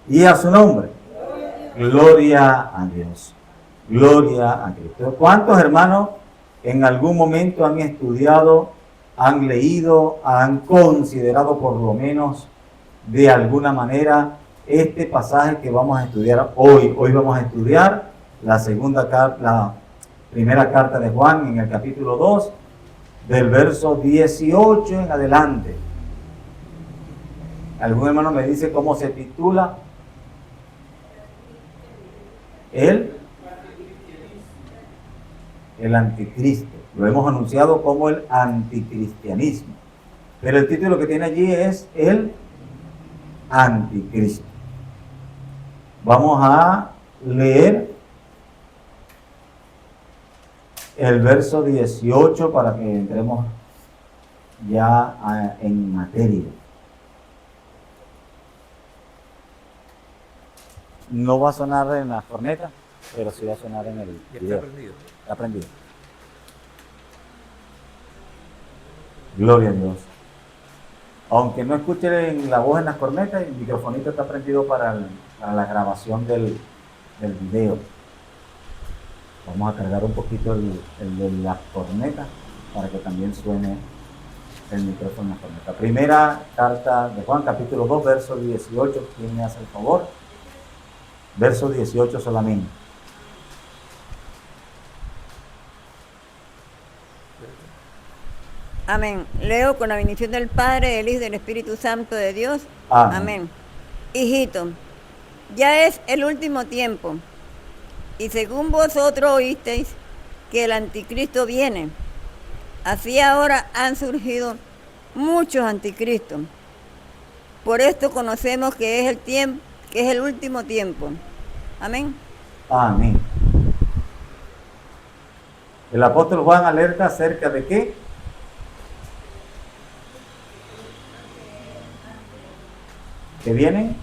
Y a su nombre. Gloria a Dios. Gloria a Cristo. ¿Cuántos hermanos en algún momento han estudiado, han leído, han considerado por lo menos de alguna manera este pasaje que vamos a estudiar hoy? Hoy vamos a estudiar la primera carta de Juan en el capítulo 2, del verso 18 en adelante. ¿Algún hermano me dice cómo se titula? El anticristo. Lo hemos anunciado como el anticristianismo. Pero el título que tiene allí es el anticristo. Vamos a leer el verso 18 para que entremos ya en materia. No va a sonar en la corneta, pero sí va a sonar en el video. Está prendido. Está prendido. Gloria a Dios. Aunque no escuchen la voz en las cornetas, el microfonito está prendido para la grabación del video. Vamos a cargar un poquito el de las cornetas para que también suene el micrófono en la corneta. Primera carta de Juan, capítulo 2, verso 18. ¿Quién me hace el favor? Verso 18 solamente. Amén. Leo con la bendición del Padre, del Hijo y del Espíritu Santo de Dios. Amén. Amén. Hijito, ya es el último tiempo, y según vosotros oísteis que el anticristo viene, así ahora han surgido muchos anticristos. Por esto conocemos que es el tiempo, que es el último tiempo. Amén. Amén. El apóstol Juan alerta acerca de qué? ¿Que viene?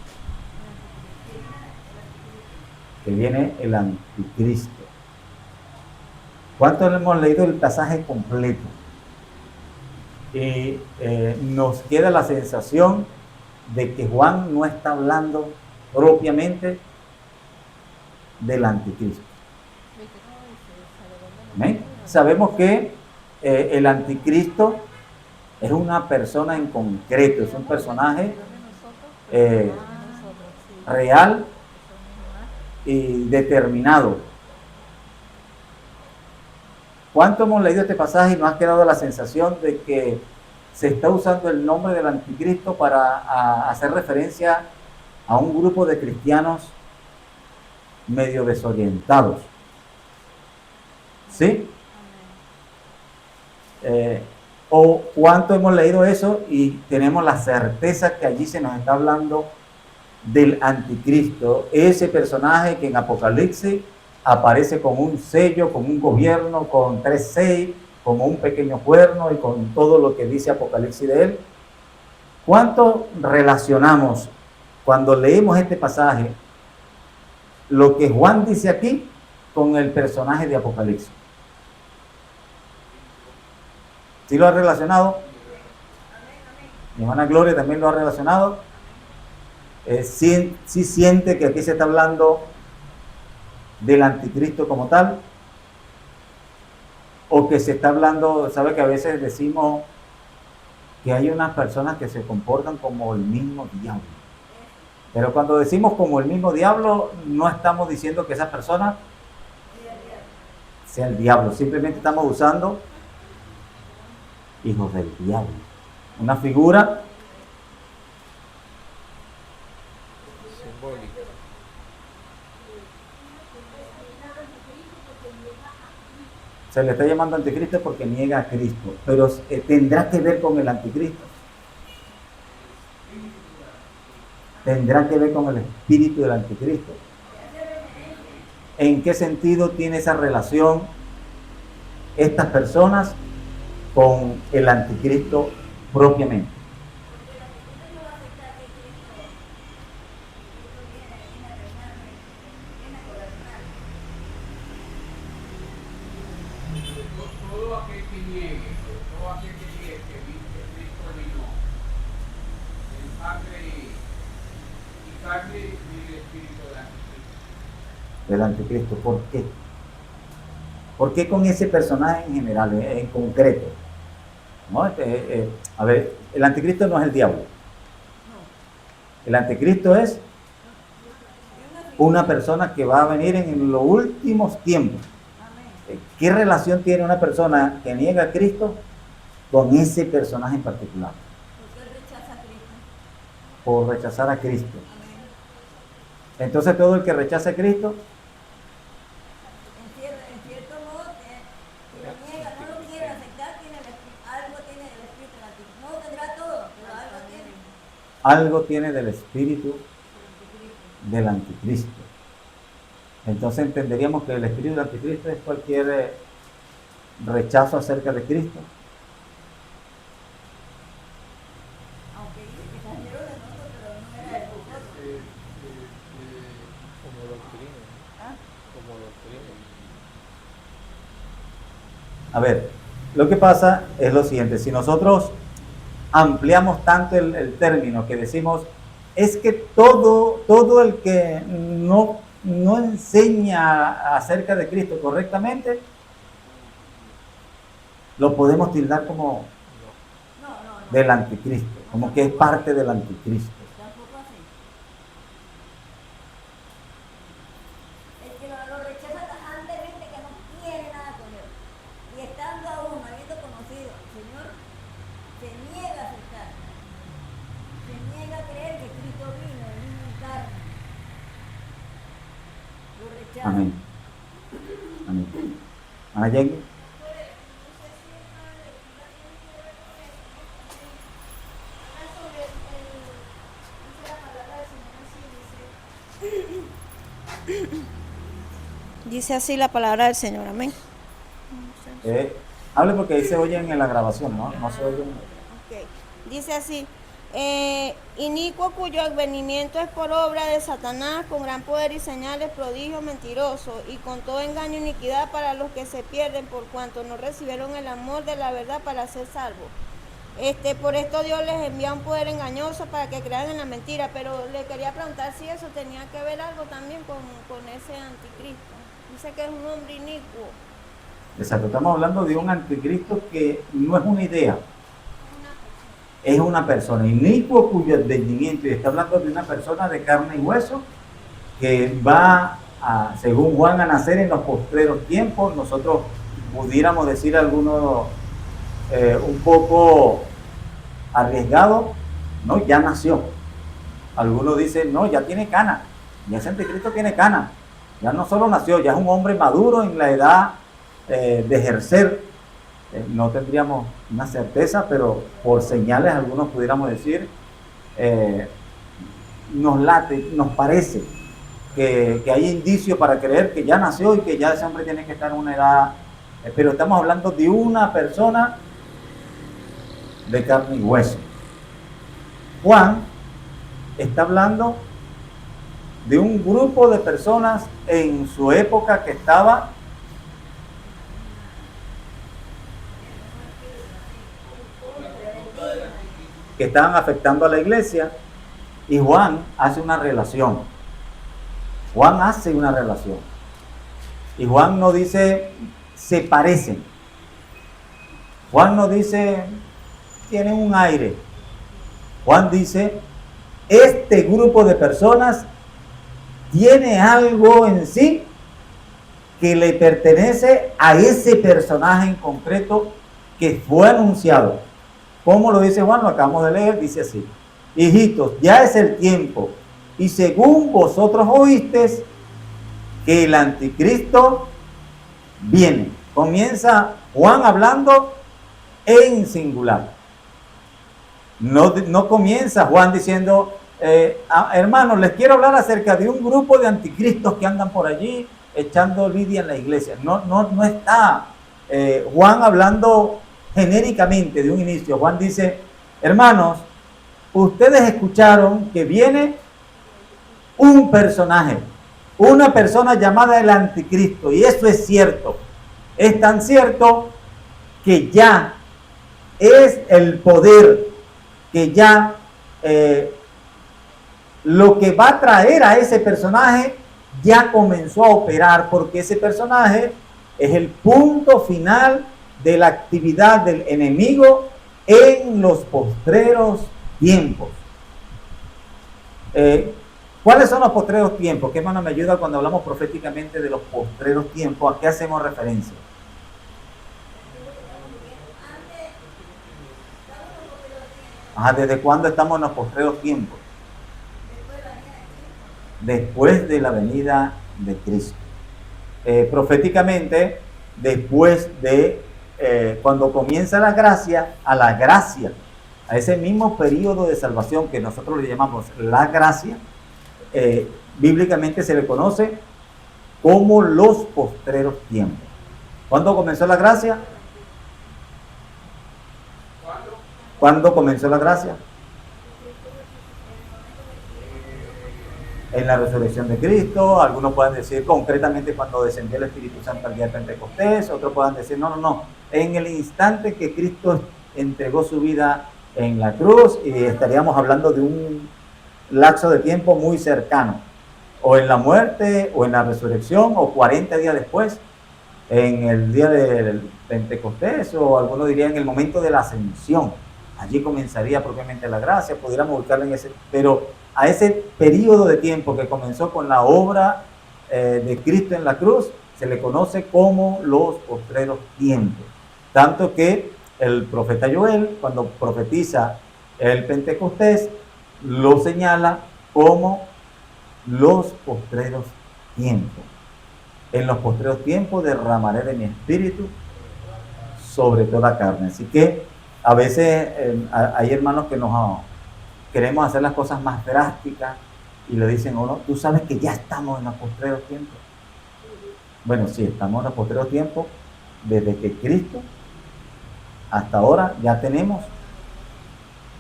Que viene el anticristo. ¿Cuántos hemos leído el pasaje completo? Y nos queda la sensación de que Juan no está hablando propiamente del anticristo. ¿Amén? Sabemos que el anticristo es una persona en concreto, es un personaje real y determinado. ¿Cuánto hemos leído este pasaje y nos ha quedado la sensación de que se está usando el nombre del anticristo para hacer referencia a un grupo de cristianos medio desorientados? ¿Sí? ¿O cuánto hemos leído eso y tenemos la certeza que allí se nos está hablando del anticristo, ese personaje que en Apocalipsis aparece con un sello, con un gobierno, con 3 sellos, como un pequeño cuerno y con todo lo que dice Apocalipsis de él? ¿Cuánto relacionamos cuando leemos este pasaje lo que Juan dice aquí con el personaje de Apocalipsis? ¿Sí lo ha relacionado? Mi hermana Gloria también lo ha relacionado. ¿Sí siente que aquí se está hablando del anticristo como tal? O que se está hablando, sabe que a veces decimos que hay unas personas que se comportan como el mismo diablo. Pero cuando decimos como el mismo diablo, no estamos diciendo que esa persona sea el diablo. Simplemente estamos usando hijos del diablo. Una figura Simbólica. se le está llamando anticristo porque niega a Cristo, pero tendrá que ver con el anticristo. Tendrá que ver con el espíritu del anticristo. ¿En qué sentido tiene esa relación estas personas con el anticristo propiamente? Todo aquel que niegue que Cristo vino en sangre y carne del espíritu del anticristo. del anticristo. ¿Por qué? ¿Por qué con ese personaje en general, en concreto? ¿No? A ver, el anticristo no es el diablo. El anticristo es una persona que va a venir en los últimos tiempos. ¿Qué relación tiene una persona que niega a Cristo con ese personaje en particular? Porque él rechaza a Cristo. Por rechazar a Cristo. Entonces todo el que rechaza a Cristo En cierto modo, si lo niega, no lo quiere aceptar, algo tiene del espíritu del anticristo. No tendrá todo, pero algo tiene. algo tiene del espíritu del anticristo. Entonces entenderíamos que el espíritu del anticristo es cualquier rechazo acerca de Cristo. Aunque dice que salieron de nosotros, pero no era de nosotros. Como doctrina. ¿Ah? Como doctrina. A ver, lo que pasa es lo siguiente, si nosotros ampliamos tanto el término que decimos, es que todo el que no enseña acerca de Cristo correctamente, lo podemos tildar como No. del anticristo, como que es parte del anticristo. Tampoco así. El que lo rechaza tajantemente, que no quiere nada con Dios. Y estando aún, habiendo conocido al Señor, se niega a aceptar. Se niega a creer que Cristo vino en carne. Lo rechaza. Amén. Amén. Amén. Dice así la palabra del Señor, amén. Hable porque ahí se oye en la grabación, ¿no? No se oye. Ok. Dice así, inicuo cuyo advenimiento es por obra de Satanás, con gran poder y señales, prodigios mentirosos, y con todo engaño e iniquidad para los que se pierden, por cuanto no recibieron el amor de la verdad para ser salvos. Por esto Dios les envía un poder engañoso para que crean en la mentira, pero le quería preguntar si eso tenía que ver algo también con ese anticristo. Dice que es un hombre inicuo. Exacto, estamos hablando de un anticristo que no es una idea, es una persona. Inicuo cuyo entendimiento, y está hablando de una persona de carne y hueso que va, según Juan, a nacer en los postreros tiempos. Nosotros pudiéramos decir algunos un poco arriesgado, no, ya nació. Algunos dicen, no, ya tiene cana, ya ese anticristo tiene cana, ya no solo nació, ya es un hombre maduro en la edad de ejercer. No tendríamos una certeza, pero por señales algunos pudiéramos decir, nos late, nos parece que hay indicios para creer que ya nació y que ya ese hombre tiene que estar en una edad, pero estamos hablando de una persona de carne y hueso. Juan está hablando de un grupo de personas en su época que estaban afectando a la iglesia, y Juan hace una relación. Y Juan no dice se parecen. Juan no dice tienen un aire. Juan dice este grupo de personas tiene algo en sí que le pertenece a ese personaje en concreto que fue anunciado. ¿Cómo lo dice Juan? Lo acabamos de leer, dice así: hijitos, ya es el tiempo, y según vosotros oísteis, que el anticristo viene. Comienza Juan hablando en singular. No comienza Juan diciendo, hermanos, les quiero hablar acerca de un grupo de anticristos que andan por allí echando lidia en la iglesia. No está Juan hablando genéricamente de un inicio. Juan dice, hermanos, ustedes escucharon que viene un personaje, una persona llamada el anticristo, y eso es cierto. Es tan cierto que ya es el poder que ya lo que va a traer a ese personaje ya comenzó a operar, porque ese personaje es el punto final de la actividad del enemigo en los postreros tiempos. ¿Cuáles son los postreros tiempos? ¿Qué hermano me ayuda cuando hablamos proféticamente de los postreros tiempos? ¿A qué hacemos referencia? ¿Desde cuándo estamos en los postreros tiempos? Después de la venida de Cristo. Proféticamente, después de cuando comienza la gracia, a ese mismo periodo de salvación que nosotros le llamamos la gracia, bíblicamente se le conoce como los postreros tiempos. ¿Cuándo comenzó la gracia? ¿Cuándo comenzó la gracia? En la resurrección de Cristo. Algunos pueden decir concretamente cuando descendió el Espíritu Santo al día de Pentecostés. Otros pueden decir no. En el instante que Cristo entregó su vida en la cruz, y estaríamos hablando de un lapso de tiempo muy cercano. O en la muerte, o en la resurrección, o 40 días después, en el día del Pentecostés, o algunos dirían en el momento de la ascensión. Allí comenzaría propiamente la gracia, pudiéramos buscarla en ese, pero a ese periodo de tiempo que comenzó con la obra de Cristo en la cruz, se le conoce como los postreros tiempos. Tanto que el profeta Joel, cuando profetiza el Pentecostés, lo señala como los postreros tiempos. En los postreros tiempos derramaré de mi espíritu sobre toda carne. Así que a veces hay hermanos que queremos hacer las cosas más drásticas y le dicen, no, tú sabes que ya estamos en los postreros tiempos. Bueno, sí, estamos en los postreros tiempos desde que Cristo hasta ahora ya tenemos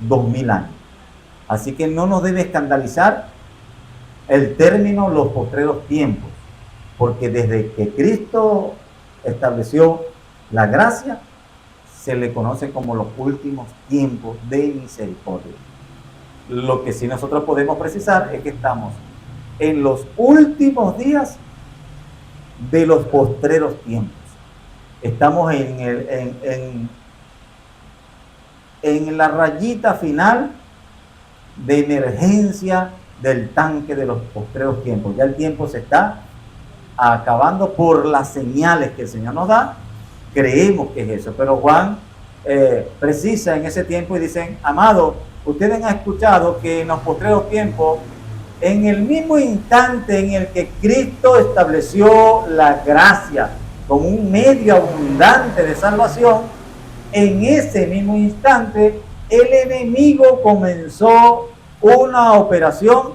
2000 años. Así que no nos debe escandalizar el término los postreros tiempos, porque desde que Cristo estableció la gracia, se le conoce como los últimos tiempos de misericordia. Lo que sí nosotros podemos precisar es que estamos en los últimos días de los postreros tiempos. Estamos en la rayita final de emergencia del tanque de los postreros tiempos. Ya el tiempo se está acabando por las señales que el Señor nos da. Creemos que es eso, pero Juan precisa en ese tiempo y dicen, amado, ustedes han escuchado que en los postreros tiempos, en el mismo instante en el que Cristo estableció la gracia como un medio abundante de salvación, en ese mismo instante el enemigo comenzó una operación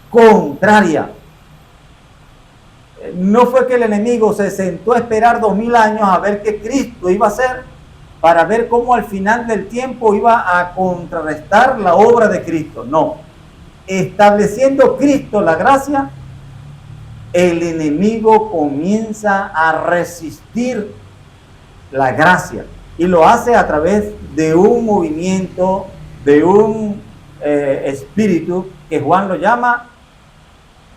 contraria. No fue que el enemigo se sentó a esperar 2000 años a ver qué Cristo iba a hacer, para ver cómo al final del tiempo iba a contrarrestar la obra de Cristo. No. Estableciendo Cristo la gracia, el enemigo comienza a resistir la gracia. Y lo hace a través de un movimiento, de un espíritu que Juan lo llama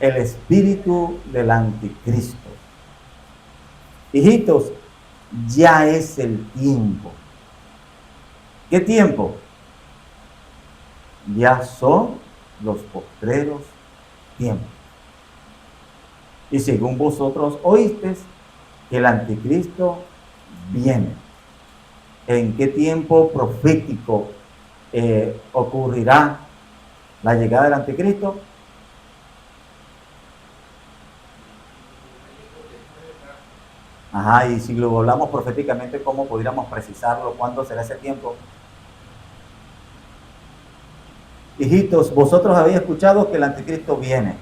el espíritu del anticristo. Hijitos, ya es el tiempo. ¿Qué tiempo? Ya son los postreros tiempos. Y según vosotros oísteis que el anticristo viene. ¿En qué tiempo profético ocurrirá la llegada del anticristo? Y si lo hablamos proféticamente, ¿cómo podríamos precisarlo? ¿Cuándo será ese tiempo? Hijitos, vosotros habéis escuchado que el anticristo viene.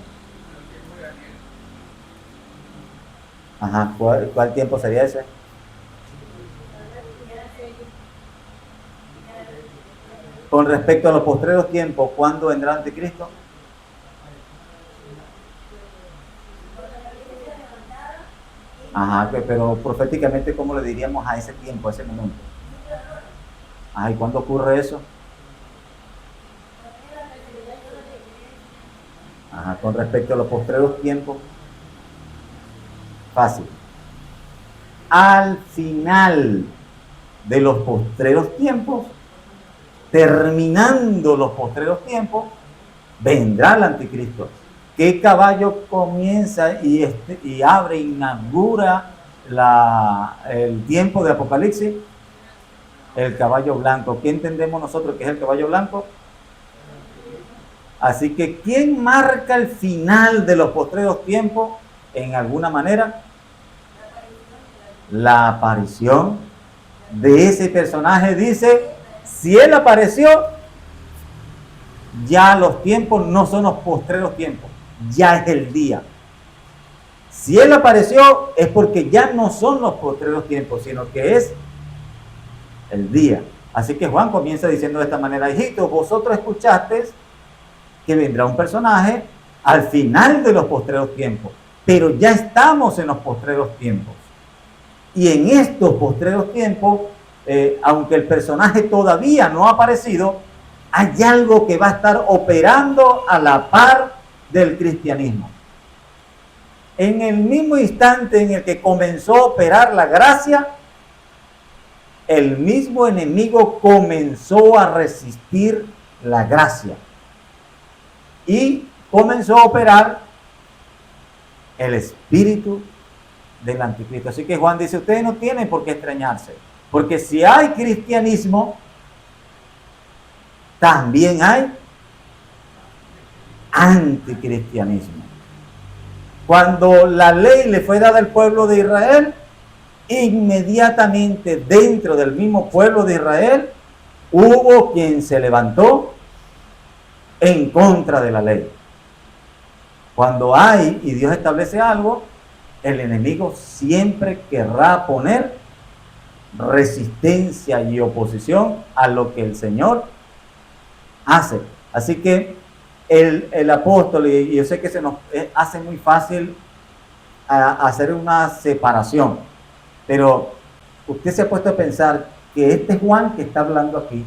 ¿Cuál tiempo sería ese? Con respecto a los postreros tiempos, ¿cuándo vendrá el anticristo? Pero proféticamente, ¿cómo le diríamos a ese tiempo, a ese momento? ¿Y cuándo ocurre eso? Ajá, con respecto a los postreros tiempos, fácil. Al final de los postreros tiempos, terminando los postreros tiempos, vendrá el anticristo. ¿Qué caballo comienza y abre, inaugura el tiempo de Apocalipsis? El caballo blanco. ¿Qué entendemos nosotros que es el caballo blanco? Así que, ¿quién marca el final de los postreros tiempos? En alguna manera, la aparición de ese personaje. Dice, si él apareció, ya los tiempos no son los postreros tiempos, ya es el día. Si él apareció es porque ya no son los postreros tiempos, sino que es el día. Así que Juan comienza diciendo de esta manera: hijitos, vosotros escuchasteis que vendrá un personaje al final de los postreros tiempos, pero ya estamos en los postreros tiempos. Y en estos postreros tiempos, aunque el personaje todavía no ha aparecido, hay algo que va a estar operando a la par del cristianismo. En el mismo instante en el que comenzó a operar la gracia, el mismo enemigo comenzó a resistir la gracia y comenzó a operar el espíritu del anticristo. Así que Juan dice, ustedes no tienen por qué extrañarse, porque si hay cristianismo, también hay anticristianismo. Cuando la ley le fue dada al pueblo de Israel, inmediatamente dentro del mismo pueblo de Israel hubo quien se levantó en contra de la ley. Cuando hay y Dios establece algo, el enemigo siempre querrá poner resistencia y oposición a lo que el Señor hace. Así que el apóstol, y yo sé que se nos hace muy fácil hacer una separación, pero usted se ha puesto a pensar que este es Juan que está hablando aquí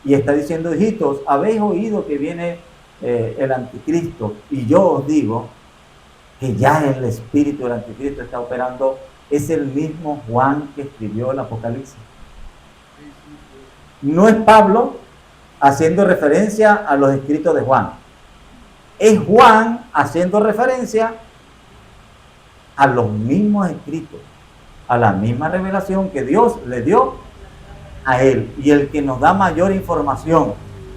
y está diciendo, hijitos, habéis oído que viene el anticristo, y yo os digo que ya el espíritu del anticristo está operando. Es el mismo Juan que escribió el Apocalipsis. No es Pablo haciendo referencia a los escritos de Juan, es Juan haciendo referencia a los mismos escritos, a la misma revelación que Dios le dio a él. Y el que nos da mayor información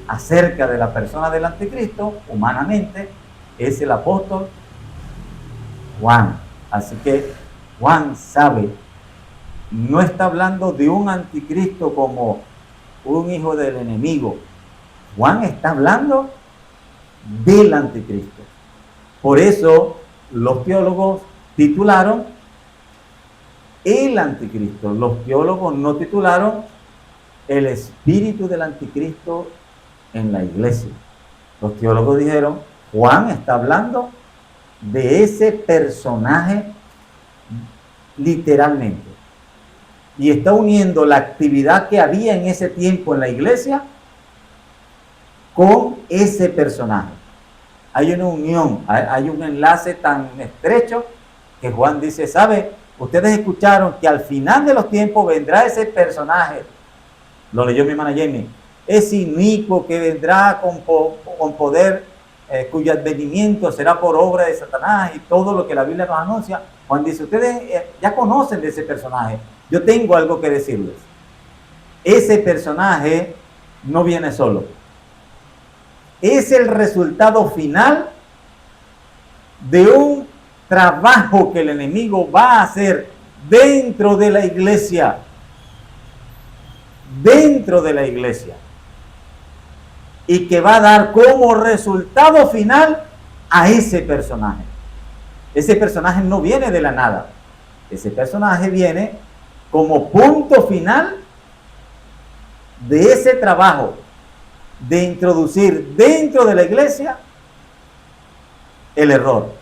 acerca de la persona del anticristo, humanamente, es el apóstol Juan. Así que Juan sabe, no está hablando de un anticristo como un hijo del enemigo. Juan está hablando del anticristo. Por eso los teólogos titularon el anticristo. Los teólogos no titularon el espíritu del anticristo en la iglesia. Los teólogos dijeron, Juan está hablando de ese personaje literalmente, y está uniendo la actividad que había en ese tiempo en la iglesia con ese personaje. Hay una unión, hay un enlace tan estrecho que Juan dice, ¿sabe? Ustedes escucharon que al final de los tiempos vendrá ese personaje, lo leyó mi hermana Jenny, es inicuo que vendrá con poder, cuyo advenimiento será por obra de Satanás, y todo lo que la Biblia nos anuncia. Juan dice, ustedes ya conocen de ese personaje, yo tengo algo que decirles. Ese personaje no viene solo, es el resultado final de un trabajo que el enemigo va a hacer dentro de la iglesia, y que va a dar como resultado final a ese personaje. Ese personaje no viene de la nada, ese personaje viene como punto final de ese trabajo de introducir dentro de la iglesia el error.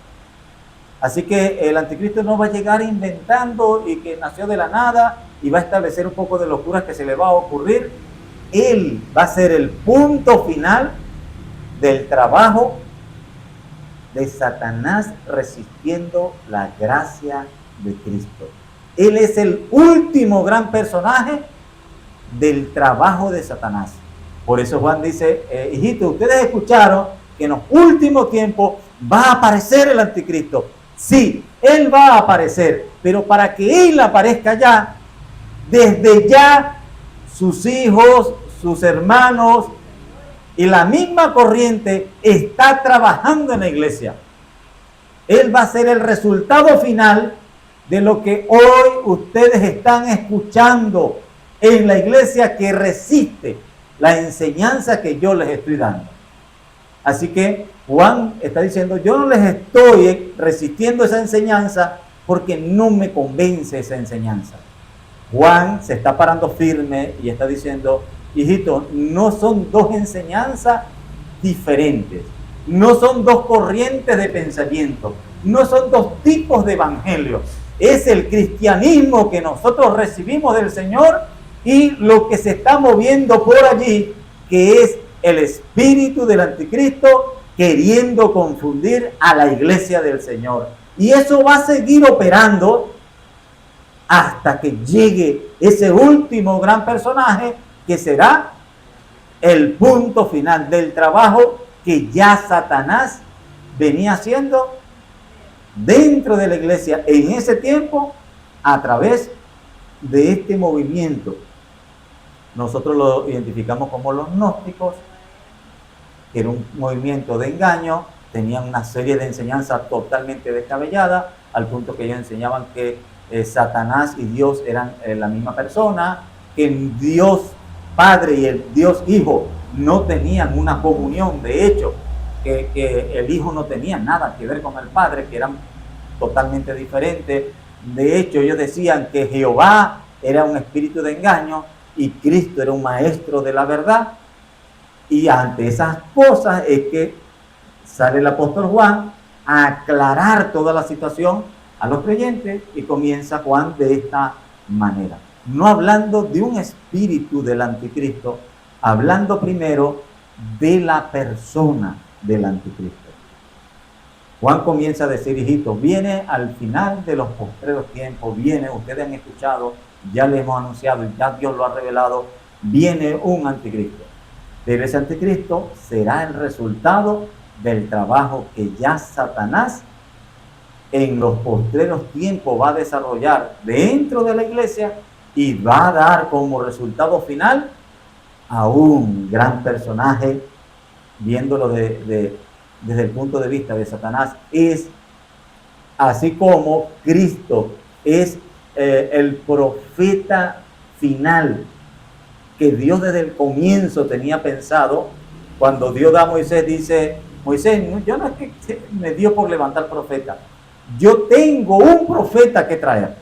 Así que el anticristo no va a llegar inventando y que nació de la nada y va a establecer un poco de locuras que se le va a ocurrir. Él va a ser el punto final del trabajo de Satanás resistiendo la gracia de Cristo. Él es el último gran personaje del trabajo de Satanás. Por eso Juan dice, hijitos, ustedes escucharon que en los últimos tiempos va a aparecer el anticristo. Sí, él va a aparecer, pero para que él aparezca ya, desde ya sus hijos, sus hermanos y la misma corriente está trabajando en la iglesia. Él va a ser el resultado final de lo que hoy ustedes están escuchando en la iglesia, que resiste la enseñanza que yo les estoy dando. Así que Juan está diciendo, yo no les estoy resistiendo esa enseñanza porque no me convence esa enseñanza. Juan se está parando firme y está diciendo, hijito, no son dos enseñanzas diferentes, no son dos corrientes de pensamiento, no son dos tipos de evangelio. Es el cristianismo que nosotros recibimos del Señor y lo que se está moviendo por allí, que es el espíritu del anticristo queriendo confundir a la iglesia del Señor. Y eso va a seguir operando hasta que llegue ese último gran personaje, que será el punto final del trabajo que ya Satanás venía haciendo dentro de la iglesia en ese tiempo, a través de este movimiento. Nosotros lo identificamos como los gnósticos, que era un movimiento de engaño, tenían una serie de enseñanzas totalmente descabelladas, al punto que ellos enseñaban que Satanás y Dios eran la misma persona, que el Dios Padre y el Dios Hijo no tenían una comunión, de hecho, que el Hijo no tenía nada que ver con el Padre, que eran totalmente diferentes. De hecho, ellos decían que Jehová era un espíritu de engaño y Cristo era un maestro de la verdad. Y ante esas cosas es que sale el apóstol Juan a aclarar toda la situación a los creyentes, y comienza Juan de esta manera, no hablando de un espíritu del anticristo, hablando primero de la persona del anticristo. Juan comienza a decir, hijitos, viene al final de los postreros tiempos, viene, ustedes han escuchado, ya les hemos anunciado y ya Dios lo ha revelado, viene un anticristo. Pero ese anticristo será el resultado del trabajo que ya Satanás en los postreros tiempos va a desarrollar dentro de la iglesia, y va a dar como resultado final a un gran personaje, viéndolo desde el punto de vista de Satanás. Es así como Cristo es el profeta final que Dios desde el comienzo tenía pensado. Cuando Dios da a Moisés, dice, Moisés, yo no es que me dio por levantar profeta, yo tengo un profeta que traer,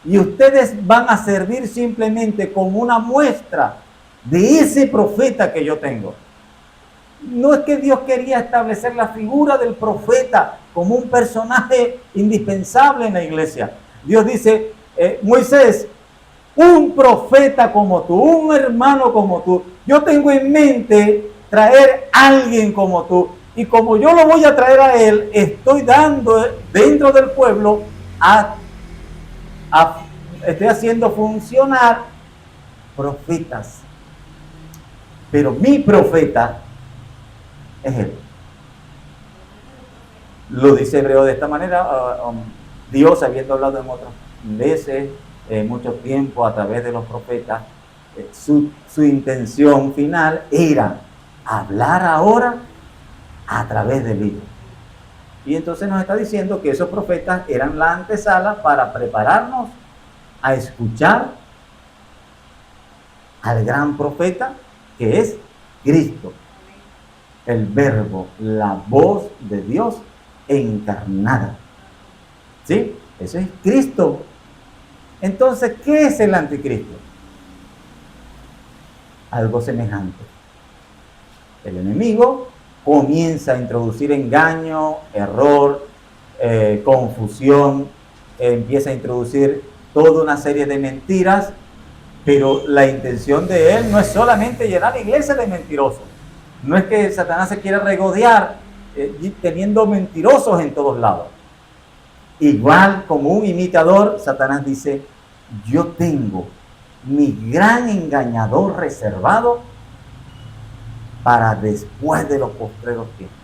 y ustedes van a servir simplemente como una muestra de ese profeta que yo tengo. No es que Dios quería establecer la figura del profeta como un personaje indispensable en la iglesia. Dios dice, Moisés, un profeta como tú, un hermano como tú, yo tengo en mente traer a alguien como tú, y como yo lo voy a traer a él, estoy dando dentro del pueblo estoy haciendo funcionar profetas, pero mi profeta es él. Lo dice Hebreo de esta manera. Dios, habiendo hablado en otras veces, mucho tiempo a través de los profetas, su intención final era hablar ahora a través del Hijo. Y entonces nos está diciendo que esos profetas eran la antesala para prepararnos a escuchar al gran profeta, que es Cristo, el Verbo, la voz de Dios encarnada. ¿Sí? Eso es Cristo. Entonces, ¿qué es el anticristo? Algo semejante. El enemigo comienza a introducir engaño, error, confusión, empieza a introducir toda una serie de mentiras, pero la intención de él no es solamente llenar la iglesia de mentirosos. No es que Satanás se quiera regodear teniendo mentirosos en todos lados. Igual como un imitador, Satanás dice, yo tengo mi gran engañador reservado para después de los postreros tiempos.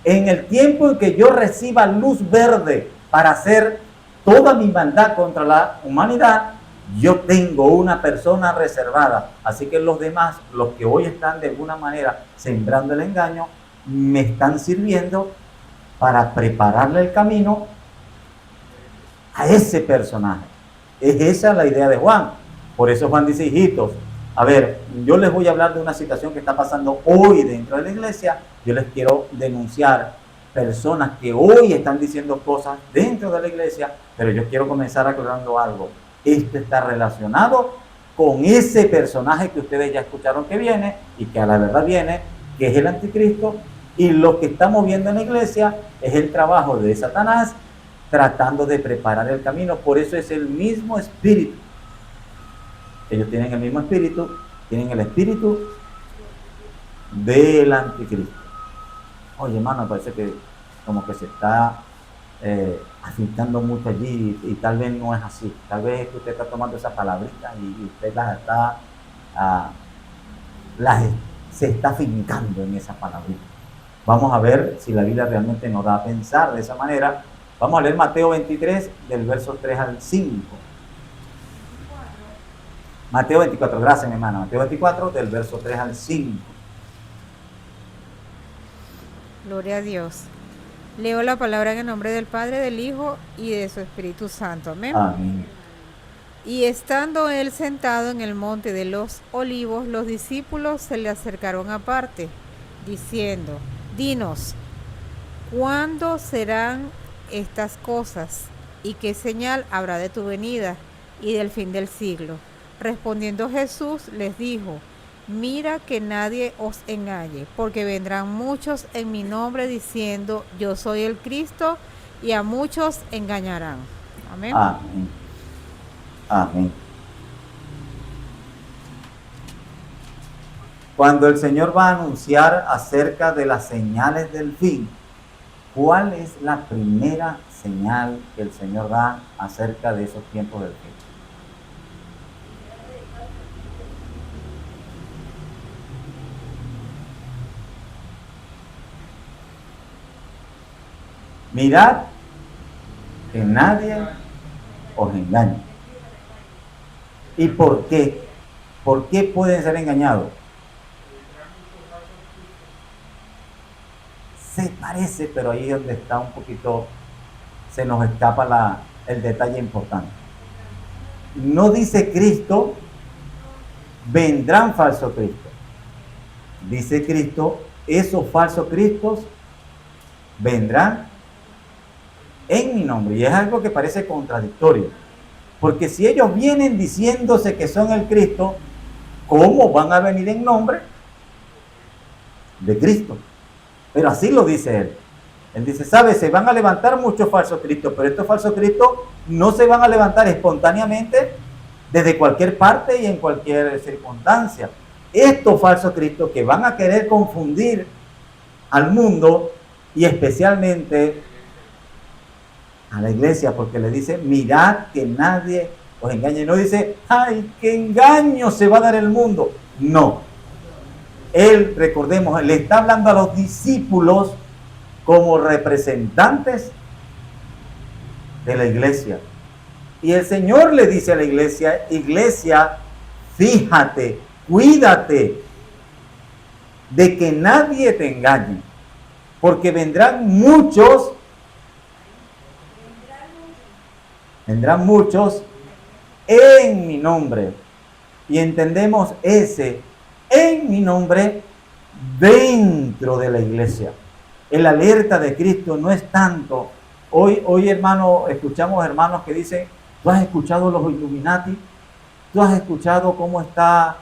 En el tiempo en que yo reciba luz verde para hacer toda mi maldad contra la humanidad, yo tengo una persona reservada. Así que los demás, los que hoy están de alguna manera sembrando el engaño, me están sirviendo para prepararle el camino a ese personaje. Es esa la idea de Juan. Por eso Juan dice, hijitos, a ver, yo les voy a hablar de una situación que está pasando hoy dentro de la iglesia. Yo les quiero denunciar personas que hoy están diciendo cosas dentro de la iglesia, pero yo quiero comenzar aclarando algo. Esto está relacionado con ese personaje que ustedes ya escucharon que viene y que a la verdad viene, que es el anticristo, y lo que estamos viendo en la iglesia es el trabajo de Satanás tratando de preparar el camino. Por eso es el mismo espíritu. Ellos tienen el mismo espíritu, tienen el espíritu del anticristo. Oye, hermano, parece que como que se está afectando mucho allí y tal vez no es así. Tal vez es que usted está tomando esa palabrita y usted se está fincando en esa palabrita. Vamos a ver si la Biblia realmente nos da a pensar de esa manera. Vamos a leer Mateo 23, del verso 3 al 5. Mateo 24, gracias mi hermana. Mateo 24, del verso 3 al 5. Gloria a Dios. Leo la palabra en el nombre del Padre, del Hijo y de su Espíritu Santo. Amén. Amén. Y estando él sentado en el monte de los olivos, los discípulos se le acercaron aparte, diciendo, dinos, ¿cuándo serán estas cosas? ¿Y qué señal habrá de tu venida y del fin del siglo? Respondiendo Jesús les dijo, mira que nadie os engañe, porque vendrán muchos en mi nombre diciendo, yo soy el Cristo, y a muchos engañarán. Amén. Amén. Amén. Cuando el Señor va a anunciar acerca de las señales del fin, ¿cuál es la primera señal que el Señor da acerca de esos tiempos del fin? Mirad que nadie os engañe. ¿Y por qué? ¿Por qué pueden ser engañados? Se parece, pero ahí es donde está un poquito, se nos escapa el detalle importante. No dice Cristo, vendrán falsos cristos. Dice Cristo, esos falsos cristos vendrán en mi nombre. Y es algo que parece contradictorio. Porque si ellos vienen diciéndose que son el Cristo, ¿cómo van a venir en nombre de Cristo? Pero así lo dice él. Él dice, ¿sabes? Se van a levantar muchos falsos cristos, pero estos falsos cristos no se van a levantar espontáneamente desde cualquier parte y en cualquier circunstancia. Estos falsos cristos que van a querer confundir al mundo y especialmente a la iglesia, porque le dice, mirad que nadie os engañe. No dice, ay, qué engaño se va a dar el mundo. No. Él, recordemos, le está hablando a los discípulos como representantes de la iglesia. Y el Señor le dice a la iglesia, iglesia, fíjate, cuídate de que nadie te engañe, porque vendrán muchos en mi nombre. Y entendemos ese en mi nombre dentro de la iglesia. El alerta de Cristo no es tanto. Hoy hermano, escuchamos hermanos que dicen, ¿tú has escuchado los Illuminati? ¿Tú has escuchado cómo está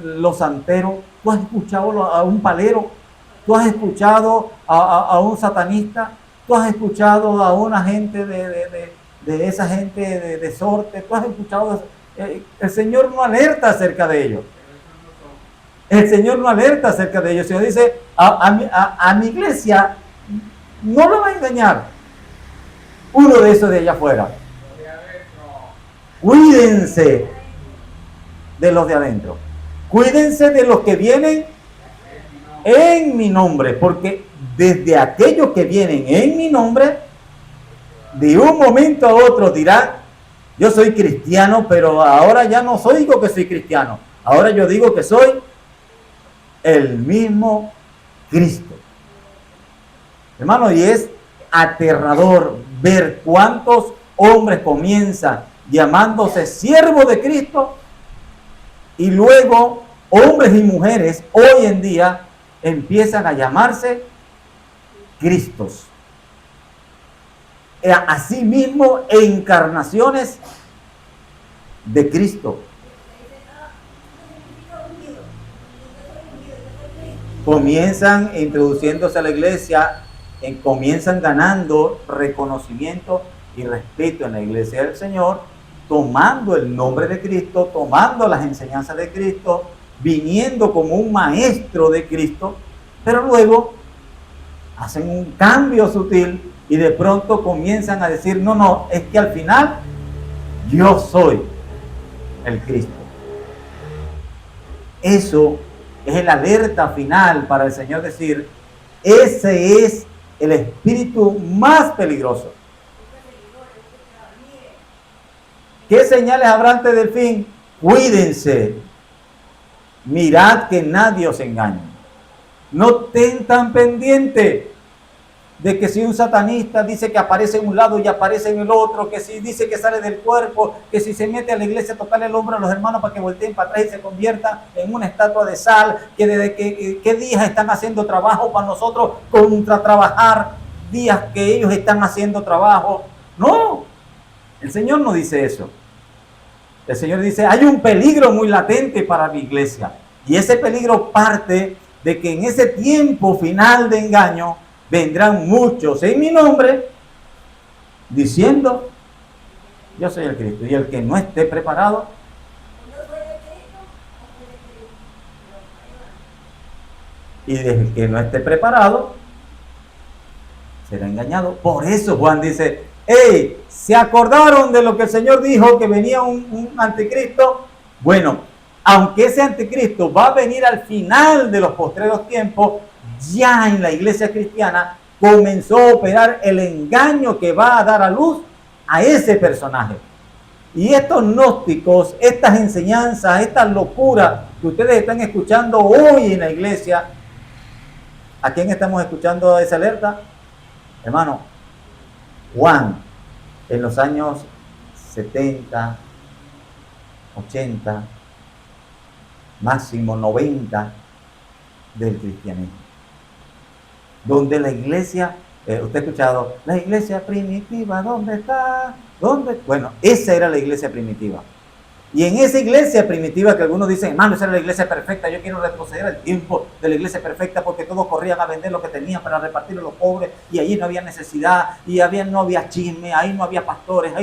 los santeros? ¿Tú has escuchado a un palero? ¿Tú has escuchado a un satanista? ¿Tú has escuchado a una gente de esa gente de sorte? ¿Tú has escuchado? El Señor no alerta acerca de ellos. El Señor no alerta acerca de ello. El Señor dice, a mi iglesia no lo va a engañar uno de esos de allá afuera. Cuídense de los de adentro. Cuídense de los que vienen en mi nombre, porque desde aquellos que vienen en mi nombre, de un momento a otro dirán, yo soy cristiano, pero ahora ya no digo que soy cristiano. Ahora yo digo que soy el mismo Cristo. Hermano, y es aterrador ver cuántos hombres comienzan llamándose siervos de Cristo y luego hombres y mujeres hoy en día empiezan a llamarse Cristos. Asimismo, encarnaciones de Cristo. Comienzan introduciéndose a la iglesia, comienzan ganando reconocimiento y respeto en la iglesia del Señor, tomando el nombre de Cristo, tomando las enseñanzas de Cristo, viniendo como un maestro de Cristo, pero luego hacen un cambio sutil y de pronto comienzan a decir, no, es que al final yo soy el Cristo. Eso es el alerta final para el Señor decir, ese es el espíritu más peligroso. ¿Qué señales habrá antes del fin? Cuídense. Mirad que nadie os engañe. No estén tan pendientes de que si un satanista dice que aparece en un lado y aparece en el otro, que si dice que sale del cuerpo, que si se mete a la iglesia a tocarle el hombro a los hermanos para que volteen para atrás y se conviertan en una estatua de sal, que desde qué días están haciendo trabajo para nosotros contra trabajar, días que ellos están haciendo trabajo. No, el Señor no dice eso. El Señor dice, hay un peligro muy latente para mi iglesia. Y ese peligro parte de que en ese tiempo final de engaño vendrán muchos en mi nombre diciendo, yo soy el Cristo. Y el que no esté preparado, y el que no esté preparado será engañado. Por eso Juan dice, hey, ¿se acordaron de lo que el Señor dijo, que venía un anticristo? Bueno, aunque ese anticristo va a venir al final de los postreros tiempos, ya en la iglesia cristiana comenzó a operar el engaño que va a dar a luz a ese personaje. Y estos gnósticos, estas enseñanzas, estas locuras que ustedes están escuchando hoy en la iglesia, ¿a quién estamos escuchando esa alerta? Hermano, Juan, en los años 70, 80, máximo 90 del cristianismo, donde la iglesia, usted ha escuchado, la iglesia primitiva, ¿dónde está? ¿Dónde? Bueno, esa era la iglesia primitiva. Y en esa iglesia primitiva que algunos dicen, hermano, esa era la iglesia perfecta, yo quiero retroceder al tiempo de la iglesia perfecta porque todos corrían a vender lo que tenían para repartirlo a los pobres y allí no había necesidad y no había chisme, ahí no había pastores,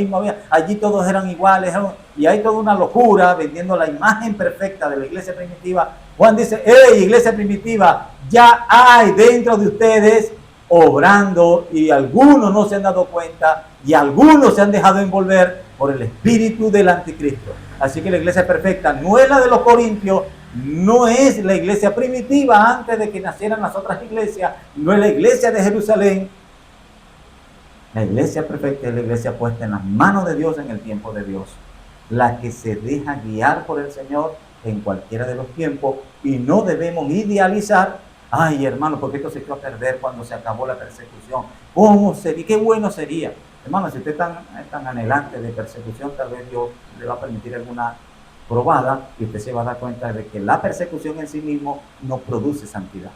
allí todos eran iguales y hay toda una locura vendiendo la imagen perfecta de la iglesia primitiva. Juan dice, hey, iglesia primitiva, ya hay dentro de ustedes obrando y algunos no se han dado cuenta y algunos se han dejado envolver por el espíritu del anticristo. Así que la iglesia perfecta no es la de los corintios, no es la iglesia primitiva antes de que nacieran las otras iglesias, no es la iglesia de Jerusalén. La iglesia perfecta es la iglesia puesta en las manos de Dios en el tiempo de Dios, la que se deja guiar por el Señor en cualquiera de los tiempos, y no debemos idealizar, ay hermano, porque esto se echó a perder cuando se acabó la persecución. ¿Cómo sería? Qué bueno sería. Hermano, si usted es tan anhelante de persecución, tal vez Dios le va a permitir alguna probada y usted se va a dar cuenta de que la persecución en sí mismo no produce santidad.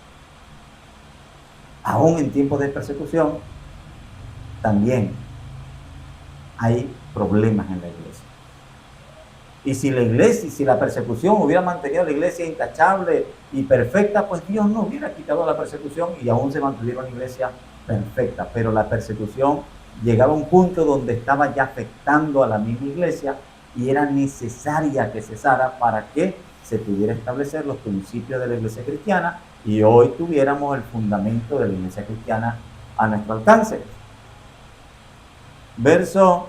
Aún en tiempos de persecución, también hay problemas en la iglesia. Y si la persecución hubiera mantenido a la iglesia intachable y perfecta, pues Dios no hubiera quitado la persecución y aún se mantuviera una iglesia perfecta. Pero la persecución llegaba a un punto donde estaba ya afectando a la misma iglesia y era necesaria que cesara para que se pudiera establecer los principios de la iglesia cristiana y hoy tuviéramos el fundamento de la iglesia cristiana a nuestro alcance. Verso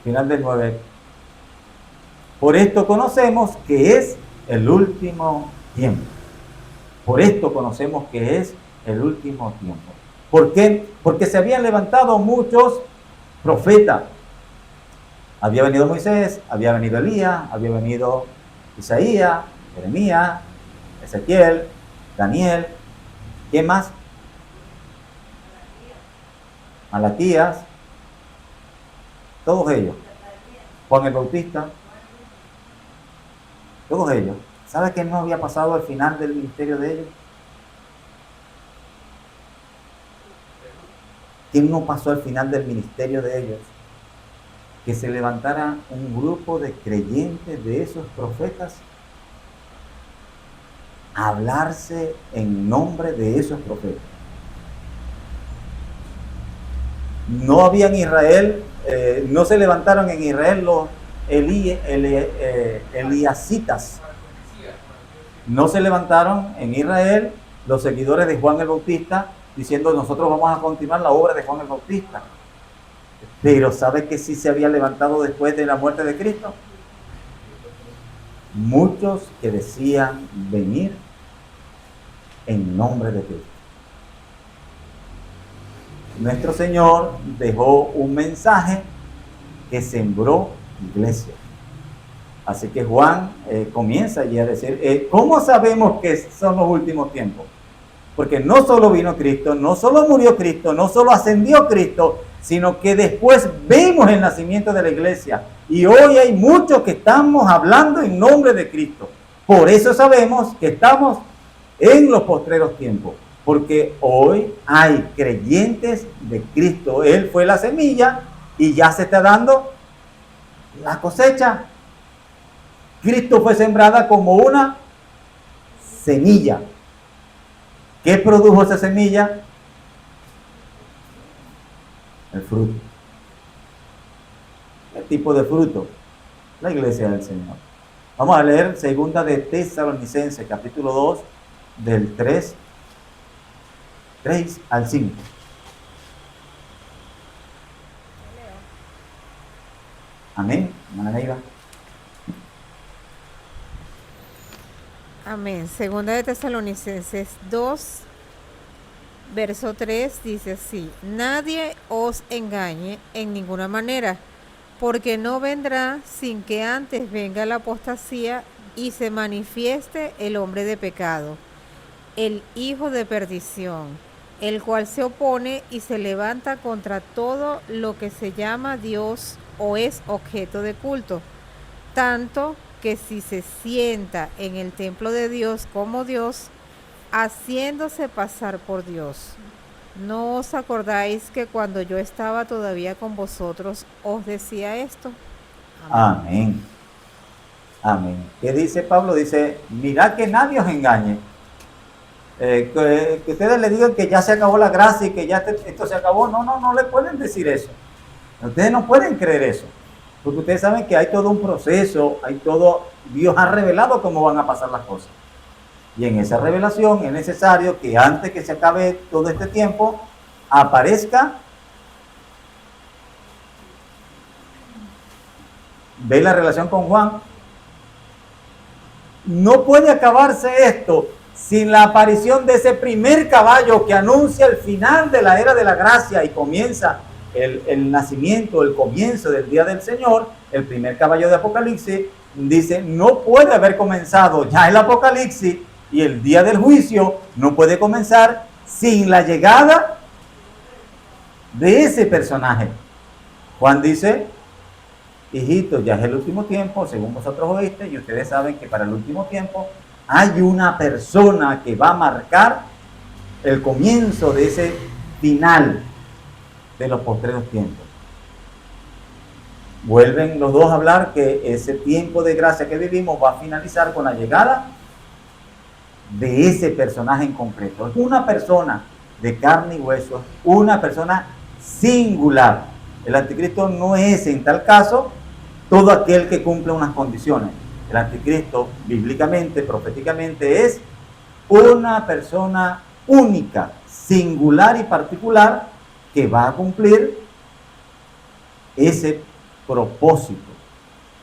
final del 9. Por esto conocemos que es el último tiempo. Por esto conocemos que es el último tiempo. ¿Por qué? Porque se habían levantado muchos profetas. Había venido Moisés, había venido Elías, había venido Isaías, Jeremías, Ezequiel, Daniel. ¿Quién más? Malaquías. Todos ellos. Juan el Bautista. Todos ellos. ¿Sabe que no había pasado al final del ministerio de ellos? ¿Quién no pasó al final del ministerio de ellos? Que se levantara un grupo de creyentes de esos profetas a hablarse en nombre de esos profetas. No había en Israel, no se levantaron en Israel los eliasitas. No se levantaron en Israel los seguidores de Juan el Bautista diciendo nosotros vamos a continuar la obra de Juan el Bautista. Pero ¿sabe que sí se había levantado después de la muerte de Cristo? Muchos que decían venir en nombre de Cristo. Nuestro Señor dejó un mensaje que sembró iglesia. Así que Juan comienza allí a decir, ¿cómo sabemos que son los últimos tiempos? Porque no solo vino Cristo, no solo murió Cristo, no solo ascendió Cristo, sino que después vemos el nacimiento de la iglesia. Y hoy hay muchos que estamos hablando en nombre de Cristo. Por eso sabemos que estamos en los postreros tiempos. Porque hoy hay creyentes de Cristo. Él fue la semilla y ya se está dando la cosecha. Cristo fue sembrada como una semilla. ¿Qué produjo esa semilla? El fruto. ¿Qué tipo de fruto? La iglesia del Señor. Vamos a leer segunda de Tesalonicenses, capítulo 2, del 3 al 5. Amén. Hermana Neiva. Amén. Segunda de Tesalonicenses 2, verso 3 dice así: nadie os engañe en ninguna manera, porque no vendrá sin que antes venga la apostasía y se manifieste el hombre de pecado, el hijo de perdición, el cual se opone y se levanta contra todo lo que se llama Dios o es objeto de culto, tanto que si se sienta en el templo de Dios como Dios, haciéndose pasar por Dios. ¿No os acordáis que cuando yo estaba todavía con vosotros os decía esto? Amén. Amén. ¿Qué dice Pablo? Dice, mirad que nadie os engañe. Que ustedes le digan que ya se acabó la gracia y que ya esto se acabó. No le pueden decir eso. Ustedes no pueden creer eso. Porque ustedes saben que hay todo un proceso, Dios ha revelado cómo van a pasar las cosas. Y en esa revelación es necesario que antes que se acabe todo este tiempo, aparezca. ¿Ve la relación con Juan? No puede acabarse esto sin la aparición de ese primer caballo que anuncia el final de la era de la gracia y comienza el nacimiento, el comienzo del día del Señor. El primer caballo de Apocalipsis dice, no puede haber comenzado ya el Apocalipsis y el día del juicio no puede comenzar sin la llegada de ese personaje. Juan dice, hijitos, ya es el último tiempo, según vosotros oíste, y ustedes saben que para el último tiempo hay una persona que va a marcar el comienzo de ese final de los postreros tiempos. Vuelven los dos a hablar que ese tiempo de gracia que vivimos va a finalizar con la llegada de ese personaje en concreto. Es una persona de carne y hueso, una persona singular. El anticristo no es en tal caso todo aquel que cumple unas condiciones. El anticristo, bíblicamente, proféticamente, es una persona única, singular y particular que va a cumplir ese propósito,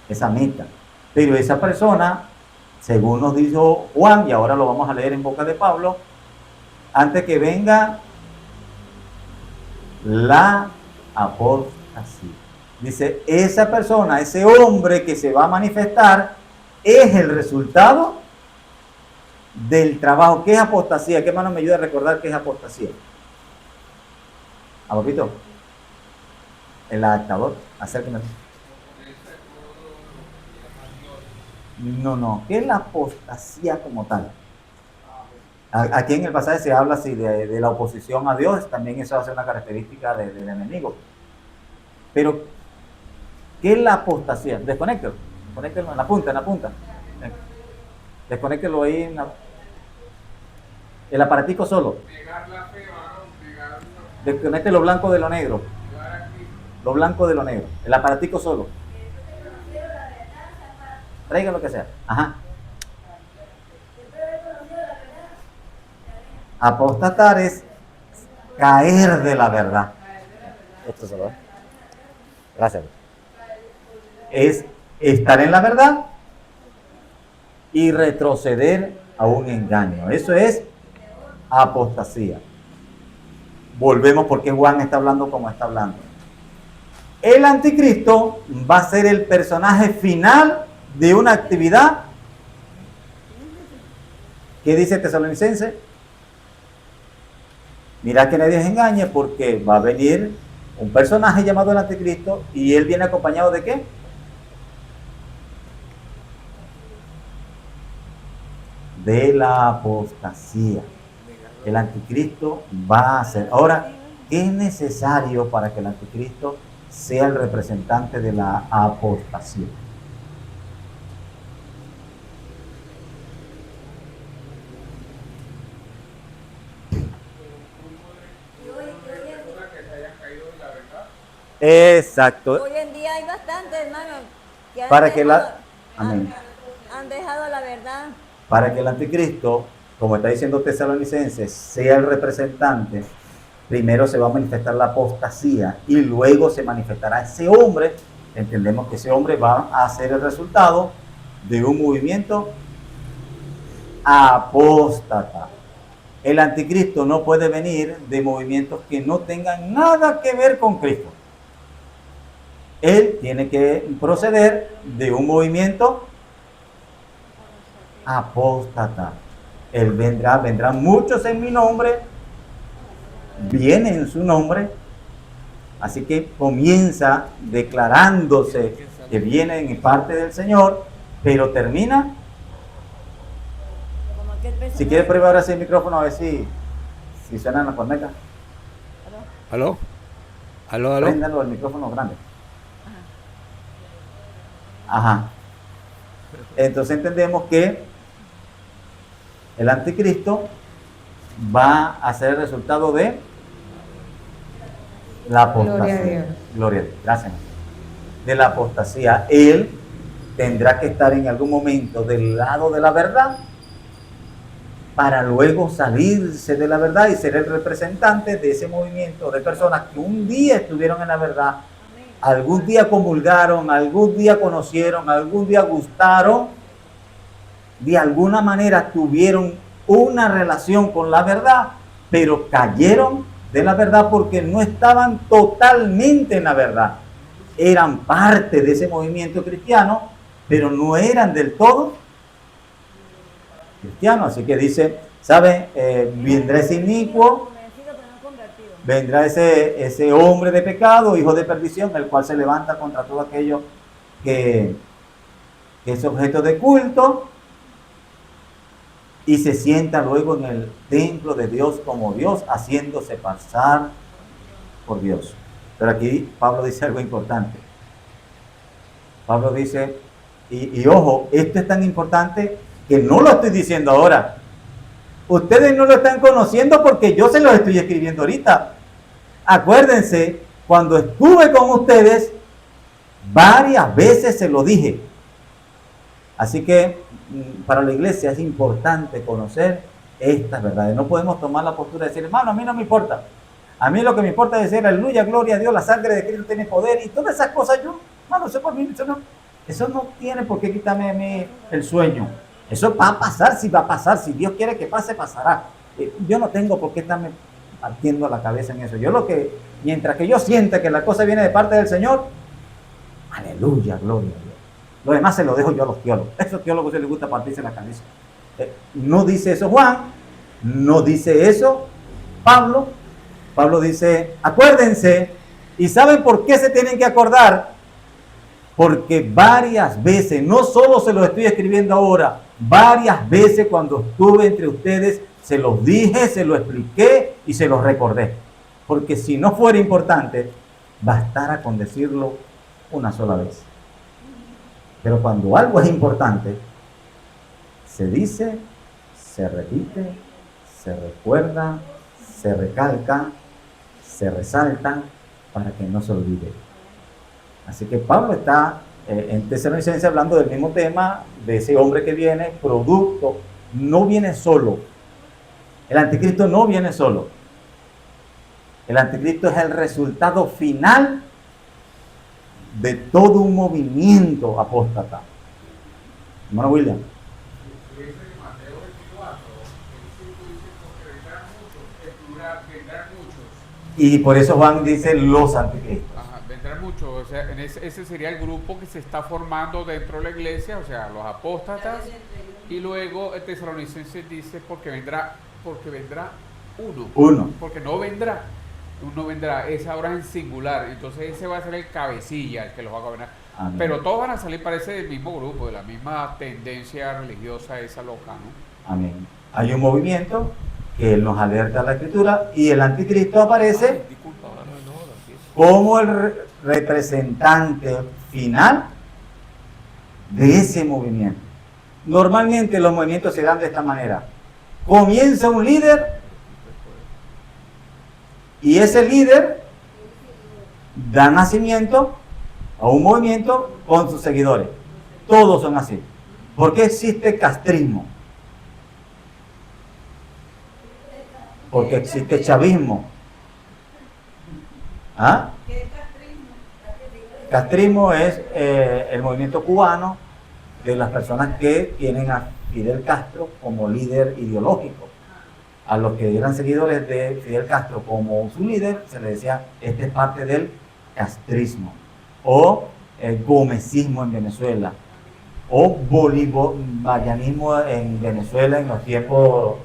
esa meta. Pero esa persona, según nos dijo Juan, y ahora lo vamos a leer en boca de Pablo, antes que venga la apostasía. Dice, esa persona, ese hombre que se va a manifestar, es el resultado del trabajo. ¿Qué es apostasía? ¿Qué mano me ayuda a recordar qué es apostasía? ¿A poquito? El adaptador, acérqueme. No. ¿Qué es la apostasía como tal? Aquí en el pasaje se habla así de la oposición a Dios, también eso hace una característica del enemigo. Pero, ¿qué es la apostasía? Desconéctelo en la punta. Desconéctelo ahí el aparatico solo. Negar la fe, varón, negar Desconecte lo blanco de lo negro. a Cristo. Lo blanco de lo negro. El aparatico solo. Traiga lo que sea. Ajá. Apostatar es caer de la verdad. Esto solo, ¿eh? Gracias. Es estar en la verdad y retroceder a un engaño. Eso es apostasía. Volvemos porque Juan está hablando como está hablando. El anticristo va a ser el personaje final de una actividad. ¿Qué dice Tesalonicense? Mira que nadie os engañe, porque va a venir un personaje llamado el anticristo y él viene acompañado de ¿qué? De la apostasía. El anticristo va a ser. Ahora, ¿qué es necesario para que el anticristo sea el representante de la apostasía? Exacto. Hoy en día hay bastantes, hermanos, que Para que amén. han dejado la verdad. Para que el anticristo, como está diciendo Tesalonicenses, sea el representante, primero se va a manifestar la apostasía y luego se manifestará ese hombre. Entendemos que ese hombre va a ser el resultado de un movimiento apóstata. El anticristo no puede venir de movimientos que no tengan nada que ver con Cristo. Él tiene que proceder de un movimiento apóstata. Él vendrán muchos en mi nombre, viene en su nombre, así que comienza declarándose que viene en parte del Señor, pero termina. Como aquel personaje. Si quiere prueba ahora sí el micrófono a ver si suena la corneta. ¿Aló? ¿Aló, aló? Préndalo el micrófono grande. Ajá. Entonces entendemos que el anticristo va a ser el resultado de la apostasía. Gloria a Dios. Gloria a Dios. Gracias. De la apostasía. Él tendrá que estar en algún momento del lado de la verdad para luego salirse de la verdad y ser el representante de ese movimiento de personas que un día estuvieron en la verdad, algún día comulgaron, algún día conocieron, algún día gustaron, de alguna manera tuvieron una relación con la verdad, pero cayeron de la verdad porque no estaban totalmente en la verdad. Eran parte de ese movimiento cristiano, pero no eran del todo cristianos. Así que dice, ¿sabe? Vendrá ese inicuo, Convencido pero no convertido. vendrá ese hombre de pecado, hijo de perdición, el cual se levanta contra todo aquello que es objeto de culto y se sienta luego en el templo de Dios como Dios, haciéndose pasar por Dios. Pero aquí Pablo dice algo importante. Pablo dice, y ojo, esto es tan importante que no lo estoy diciendo ahora. Ustedes no lo están conociendo porque yo se los estoy escribiendo ahorita. Acuérdense, cuando estuve con ustedes, Varias veces se lo dije. Así que para la iglesia es importante conocer estas verdades. No podemos tomar la postura de decir, hermano, a mí no me importa. A mí lo que me importa es decir, aleluya, gloria a Dios, la sangre de Cristo tiene poder y todas esas cosas. Yo, hermano, eso no tiene por qué quitarme a mí el sueño. Eso va a pasar, si va a pasar. Si Dios quiere que pase, pasará. Yo no tengo por qué estarme partiendo la cabeza en eso. Mientras que yo sienta que la cosa viene de parte del Señor, aleluya, gloria a Dios. Lo demás se lo dejo yo a los teólogos. A esos teólogos se les gusta partirse la cabeza. No dice eso Juan, no dice eso Pablo. Pablo dice, acuérdense, y ¿saben por qué se tienen que acordar? Porque varias veces, no solo se los estoy escribiendo ahora, varias veces cuando estuve entre ustedes, se los dije, se los expliqué y se los recordé. Porque si no fuera importante, bastara con decirlo una sola vez. Pero cuando algo es importante, se dice, se repite, se recuerda, se recalca, se resalta para que no se olvide. Así que Pablo está en Tesalonicenses hablando del mismo tema, de ese hombre que viene, producto, no viene solo. El anticristo no viene solo. El anticristo es el resultado final de todo un movimiento apóstata. Hermano William. Dice en Mateo 24, el 5 dice, porque vendrán muchos, el plural, vendrán muchos. Y por eso Juan dice los anticristos. Ajá, vendrán muchos, o sea, ese sería el grupo que se está formando dentro de la iglesia, o sea, los apóstatas, y luego el Tesalonicenses dice porque vendrá uno, porque no vendrá, esa hora en singular, entonces ese va a ser el cabecilla, el que los va a gobernar. Amén. Pero todos van a salir, parece, del mismo grupo, de la misma tendencia religiosa esa loca, ¿no? Amén. Hay un movimiento que nos alerta a la escritura y el anticristo aparece como el representante final de ese movimiento. Normalmente los movimientos se dan de esta manera. Comienza un líder y ese líder da nacimiento a un movimiento con sus seguidores. Todos son así. ¿Por qué existe castrismo? Porque existe chavismo. ¿Ah? Castrismo es el movimiento cubano de las personas que tienen a Fidel Castro como líder ideológico. A los que eran seguidores de Fidel Castro como su líder, se les decía, este es parte del castrismo. O el gomecismo en Venezuela. O bolivarianismo en Venezuela en los tiempos.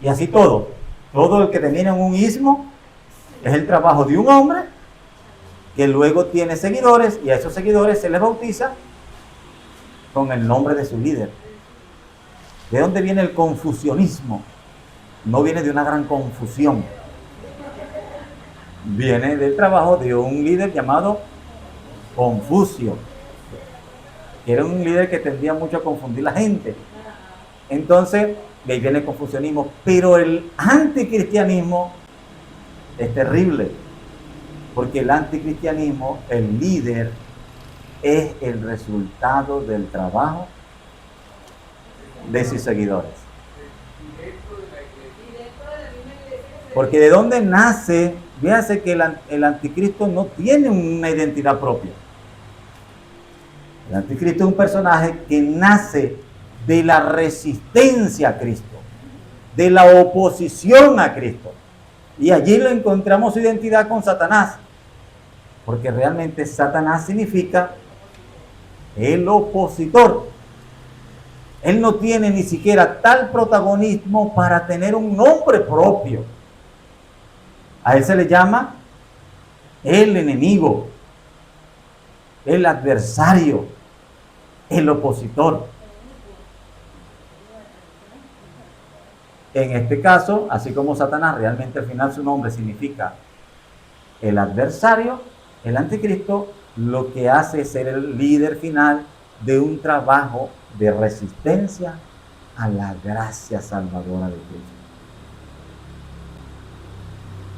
Y así todo. Todo el que termina en un ismo es el trabajo de un hombre que luego tiene seguidores y a esos seguidores se les bautiza con el nombre de su líder. ¿De dónde viene el confucianismo? No viene de una gran confusión. Viene del trabajo de un líder llamado Confucio, que era un líder que tendía mucho a confundir la gente. Entonces, de ahí viene el confucianismo. Pero el anticristianismo es terrible, porque el anticristianismo, el líder, es el resultado del trabajo de sus seguidores. Porque de dónde nace, fíjense que el anticristo no tiene una identidad propia. El anticristo es un personaje que nace de la resistencia a Cristo, de la oposición a Cristo. Y allí lo encontramos su identidad con Satanás, porque realmente Satanás significa el opositor. Él no tiene ni siquiera tal protagonismo para tener un nombre propio. A él se le llama el enemigo, el adversario, el opositor. En este caso, así como Satanás, realmente al final su nombre significa el adversario, el anticristo lo que hace es ser el líder final de un trabajo de resistencia a la gracia salvadora de Cristo.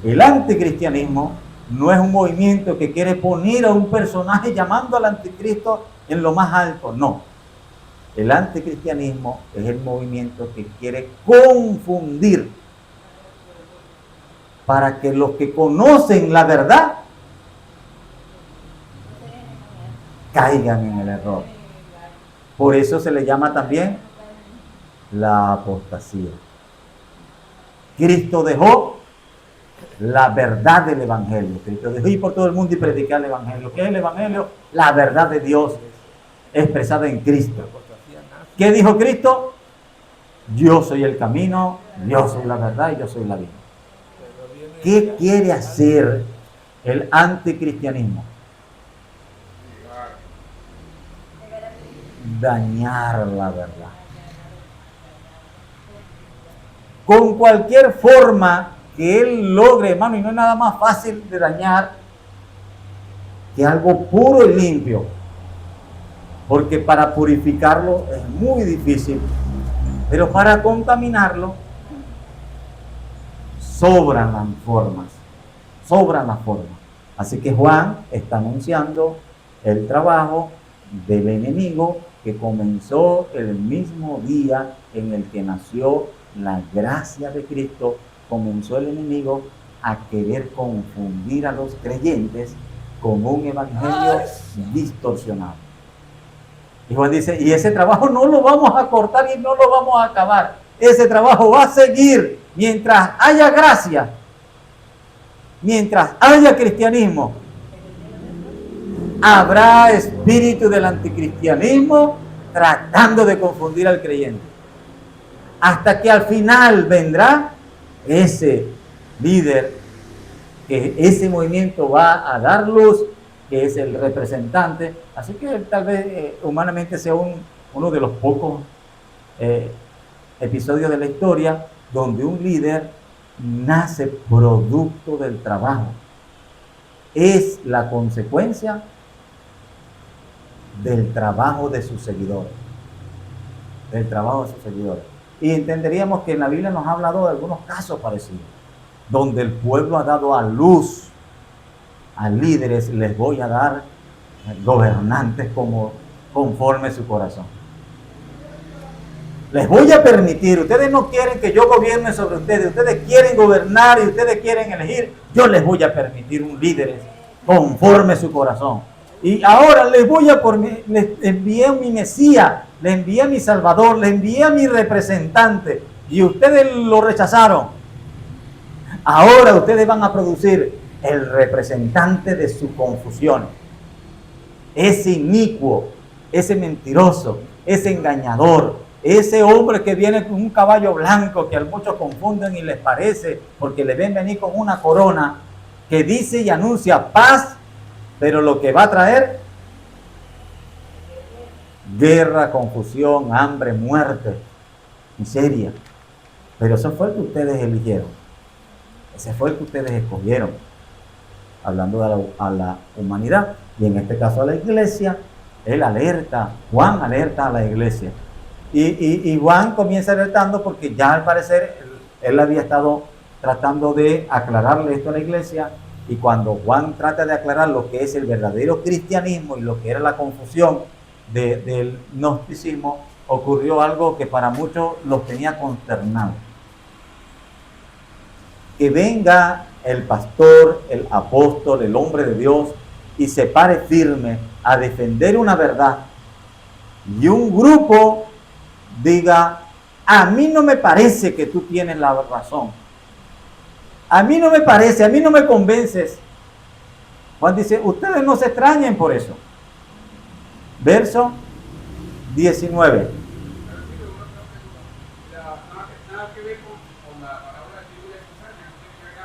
El anticristianismo no es un movimiento que quiere poner a un personaje llamando al anticristo en lo más alto, no. El anticristianismo es el movimiento que quiere confundir para que los que conocen la verdad caigan en el error. Por eso se le llama también la apostasía. Cristo dejó la verdad del Evangelio. Cristo dejó ir por todo el mundo y predicar el Evangelio. ¿Qué es el Evangelio? La verdad de Dios expresada en Cristo. ¿Qué dijo Cristo? Yo soy el camino, yo soy la verdad y yo soy la vida. ¿Qué quiere hacer el anticristianismo? Dañar la verdad. Con cualquier forma que él logre, hermano, y no es nada más fácil de dañar que algo puro y limpio, porque para purificarlo es muy difícil, pero para contaminarlo sobran las formas, Así que Juan está anunciando el trabajo del enemigo que comenzó el mismo día en el que nació la gracia de Cristo. Comenzó el enemigo a querer confundir a los creyentes con un evangelio distorsionado. Y Juan dice, y ese trabajo no lo vamos a cortar y no lo vamos a acabar. Ese trabajo va a seguir mientras haya gracia, mientras haya cristianismo. Habrá espíritu del anticristianismo tratando de confundir al creyente. Hasta que al final vendrá ese líder, que ese movimiento va a dar luz, que es el representante. Así que tal vez humanamente sea uno de los pocos episodios de la historia donde un líder nace producto del trabajo. Es la consecuencia del trabajo de sus seguidores. Y entenderíamos que en la Biblia nos ha hablado de algunos casos parecidos, donde el pueblo ha dado a luz a líderes. Les voy a dar gobernantes como conforme su corazón. Les voy a permitir, ustedes no quieren que yo gobierne sobre ustedes, ustedes quieren gobernar y ustedes quieren elegir, yo les voy a permitir un líder conforme su corazón. Y ahora les envié a mi Mesías, les envié a mi Salvador, les envié a mi representante y ustedes lo rechazaron. Ahora ustedes van a producir el representante de su confusión. Ese inicuo, ese mentiroso, ese engañador, ese hombre que viene con un caballo blanco que a muchos confunden y les parece porque le ven venir con una corona que dice y anuncia paz, pero lo que va a traer guerra, confusión, hambre, muerte, miseria. Pero eso fue el que ustedes eligieron. Ese fue el que ustedes escogieron. Hablando a la humanidad y en este caso a la iglesia, Juan alerta a la iglesia. Y Juan comienza alertando porque ya al parecer él había estado tratando de aclararle esto a la iglesia, y cuando Juan trata de aclarar lo que es el verdadero cristianismo y lo que era la confusión del gnosticismo, ocurrió algo que para muchos los tenía consternados. Que venga el pastor, el apóstol, el hombre de Dios y se pare firme a defender una verdad y un grupo diga, a mí no me parece que tú tienes la razón, a mí no me parece, a mí no me convences. Juan dice, ustedes no se extrañen por eso. Verso 19.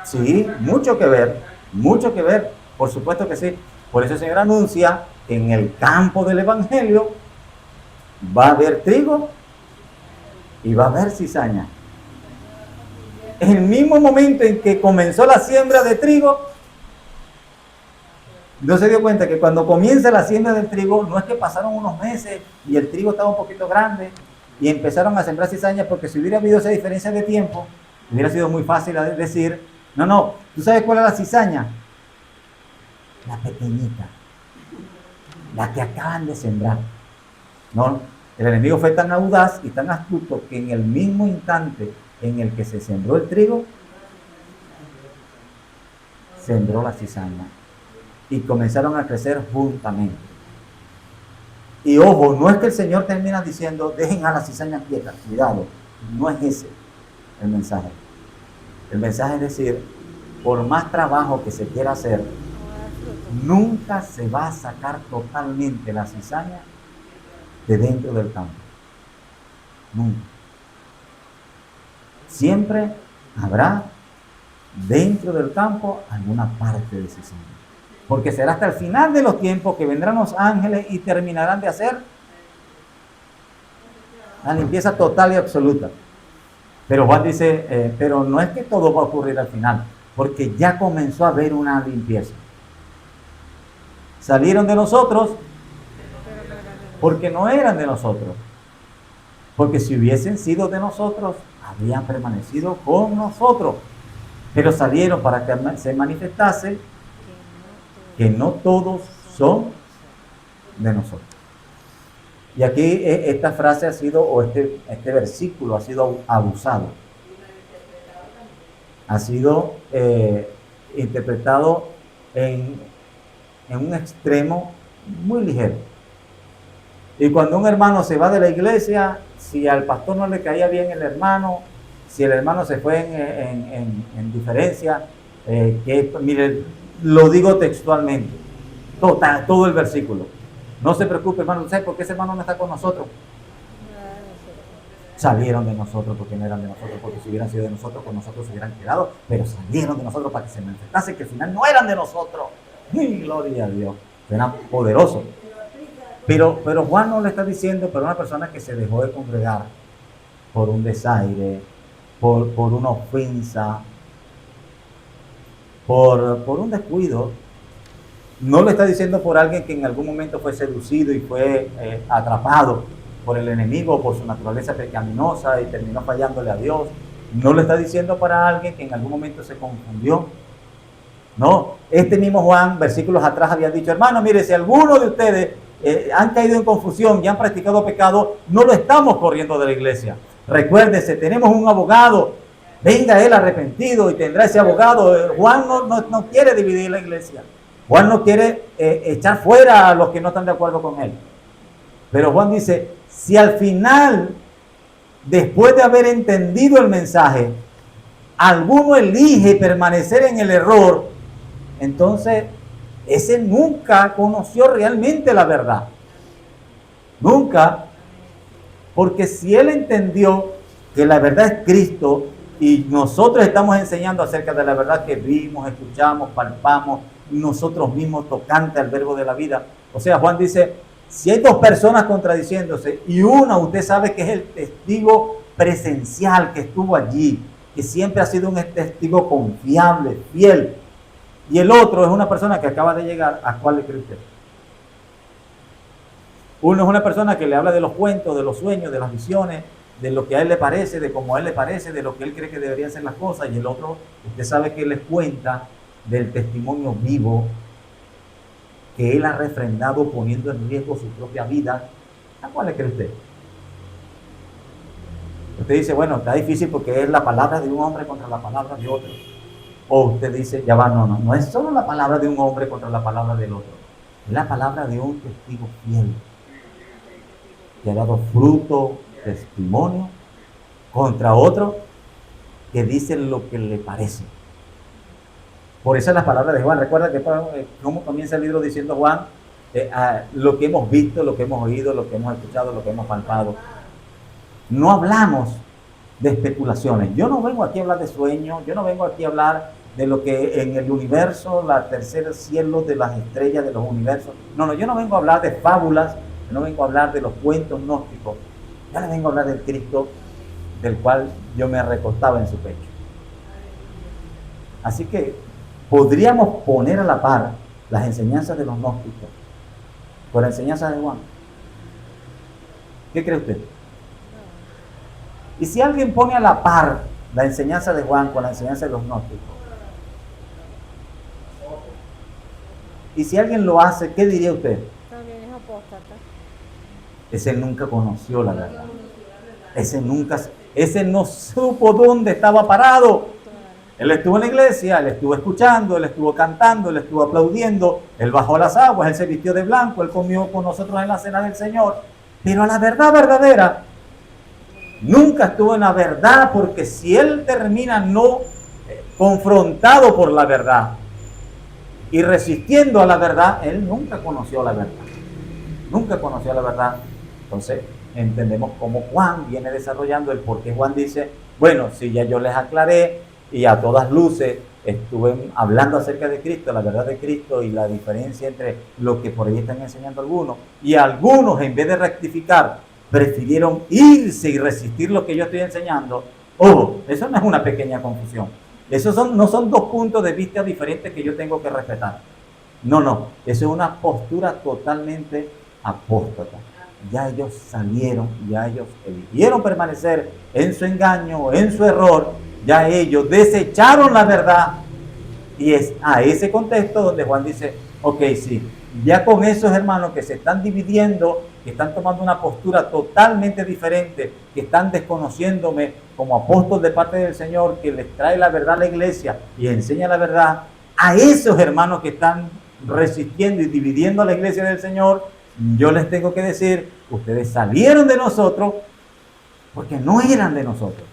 Sí, mucho que ver, por supuesto que sí. Por eso el Señor anuncia que en el campo del Evangelio va a haber trigo y va a haber cizaña. En el mismo momento en que comenzó la siembra de trigo, no se dio cuenta que cuando comienza la siembra del trigo, no es que pasaron unos meses y el trigo estaba un poquito grande y empezaron a sembrar cizaña, porque si hubiera habido esa diferencia de tiempo, hubiera sido muy fácil decir, no, ¿tú sabes cuál es la cizaña? la pequeñita, la que acaban de sembrar. No, el enemigo fue tan audaz y tan astuto que en el mismo instante en el que se sembró el trigo, sembró la cizaña y comenzaron a crecer juntamente. Y ojo, no es que el Señor termina diciendo dejen a la cizaña quieta, cuidado, no es ese el mensaje. El mensaje es decir, por más trabajo que se quiera hacer, nunca se va a sacar totalmente la cizaña de dentro del campo. Nunca. Siempre habrá dentro del campo alguna parte de cizaña. Porque será hasta el final de los tiempos que vendrán los ángeles y terminarán de hacer la limpieza total y absoluta. Pero Juan dice, pero no es que todo va a ocurrir al final, porque ya comenzó a haber una limpieza. Salieron de nosotros porque no eran de nosotros. Porque si hubiesen sido de nosotros, habrían permanecido con nosotros. Pero salieron para que se manifestase que no todos son de nosotros. Y aquí esta frase ha sido, o este versículo ha sido abusado. Ha sido interpretado en un extremo muy ligero. Y cuando un hermano se va de la iglesia, si al pastor no le caía bien el hermano, si el hermano se fue en diferencia, mire, lo digo textualmente, todo el versículo. No se preocupe, hermano, ¿sabe por qué ese hermano no está con nosotros? Salieron de nosotros porque no eran de nosotros, porque si hubieran sido de nosotros, con nosotros se hubieran quedado, pero salieron de nosotros para que se manifestase que al final no eran de nosotros. ¡Y gloria a Dios! Era poderoso. Pero Juan no le está diciendo, pero una persona que se dejó de congregar por un desaire, por una ofensa, por un descuido, no le está diciendo por alguien que en algún momento fue seducido y fue atrapado por el enemigo, por su naturaleza pecaminosa y terminó fallándole a Dios. No le está diciendo para alguien que en algún momento se confundió. No, este mismo Juan, versículos atrás, había dicho, hermano, mire, si alguno de ustedes han caído en confusión y han practicado pecado, no lo estamos corriendo de la iglesia. Recuérdese, tenemos un abogado, venga él arrepentido y tendrá ese abogado. Juan no quiere dividir la iglesia. Juan no quiere echar fuera a los que no están de acuerdo con él. Pero Juan dice, si al final, después de haber entendido el mensaje, alguno elige permanecer en el error, entonces ese nunca conoció realmente la verdad. Nunca. Porque si él entendió que la verdad es Cristo y nosotros estamos enseñando acerca de la verdad que vimos, escuchamos, palpamos, nosotros mismos tocante al verbo de la vida. O sea, Juan dice, si hay dos personas contradiciéndose y una usted sabe que es el testigo presencial que estuvo allí, que siempre ha sido un testigo confiable, fiel, y el otro es una persona que acaba de llegar, ¿a cuál le cree usted? Uno es una persona que le habla de los cuentos, de los sueños, de las visiones, de lo que a él le parece, de cómo a él le parece, de lo que él cree que deberían ser las cosas, y el otro, usted sabe que él les cuenta del testimonio vivo que él ha refrendado poniendo en riesgo su propia vida. ¿A cuál le cree usted? Usted dice, bueno, está difícil porque es la palabra de un hombre contra la palabra de otro. O usted dice, ya va, no es solo la palabra de un hombre contra la palabra del otro. Es la palabra de un testigo fiel que ha dado fruto, testimonio, contra otro que dice lo que le parece. Por eso es la palabra de Juan. Recuerda que cómo comienza el libro diciendo Juan, lo que hemos visto, lo que hemos oído, lo que hemos escuchado, lo que hemos palpado. No hablamos de especulaciones. Yo no vengo aquí a hablar de sueños, yo no vengo aquí a hablar de lo que en el universo, la tercera cielo de las estrellas de los universos. No, yo no vengo a hablar de fábulas, yo no vengo a hablar de los cuentos gnósticos. Yo le vengo a hablar del Cristo del cual yo me recostaba en su pecho. Así que podríamos poner a la par las enseñanzas de los gnósticos con la enseñanza de Juan. ¿Qué cree usted? Y si alguien pone a la par la enseñanza de Juan con la enseñanza de los gnósticos, Y si alguien lo hace, ¿qué diría usted? También es apóstata. Ese nunca conoció la verdad. Ese no supo dónde estaba parado. Él estuvo en la iglesia, él estuvo escuchando, él estuvo cantando, él estuvo aplaudiendo, él bajó las aguas, él se vistió de blanco, él comió con nosotros en la cena del Señor. Pero a la verdad verdadera, nunca estuvo en la verdad, porque si él termina no confrontado por la verdad y resistiendo a la verdad, él nunca conoció la verdad. Nunca conoció la verdad. Entonces entendemos cómo Juan viene desarrollando el por qué Juan dice, bueno, si ya yo les aclaré y a todas luces estuve hablando acerca de Cristo, la verdad de Cristo y la diferencia entre lo que por ahí están enseñando algunos, y algunos en vez de rectificar prefirieron irse y resistir lo que yo estoy enseñando. Ojo, eso no es una pequeña confusión. Esos no son dos puntos de vista diferentes que yo tengo que respetar. No, eso es una postura totalmente apóstata. Ya ellos salieron, ya ellos eligieron permanecer en su engaño, en su error, ya ellos desecharon la verdad. Y es a ese contexto donde Juan dice, ok, sí, ya con esos hermanos que se están dividiendo, que están tomando una postura totalmente diferente, que están desconociéndome como apóstol de parte del Señor, que les trae la verdad a la iglesia y enseña la verdad, a esos hermanos que están resistiendo y dividiendo a la iglesia del Señor, yo les tengo que decir, ustedes salieron de nosotros porque no eran de nosotros.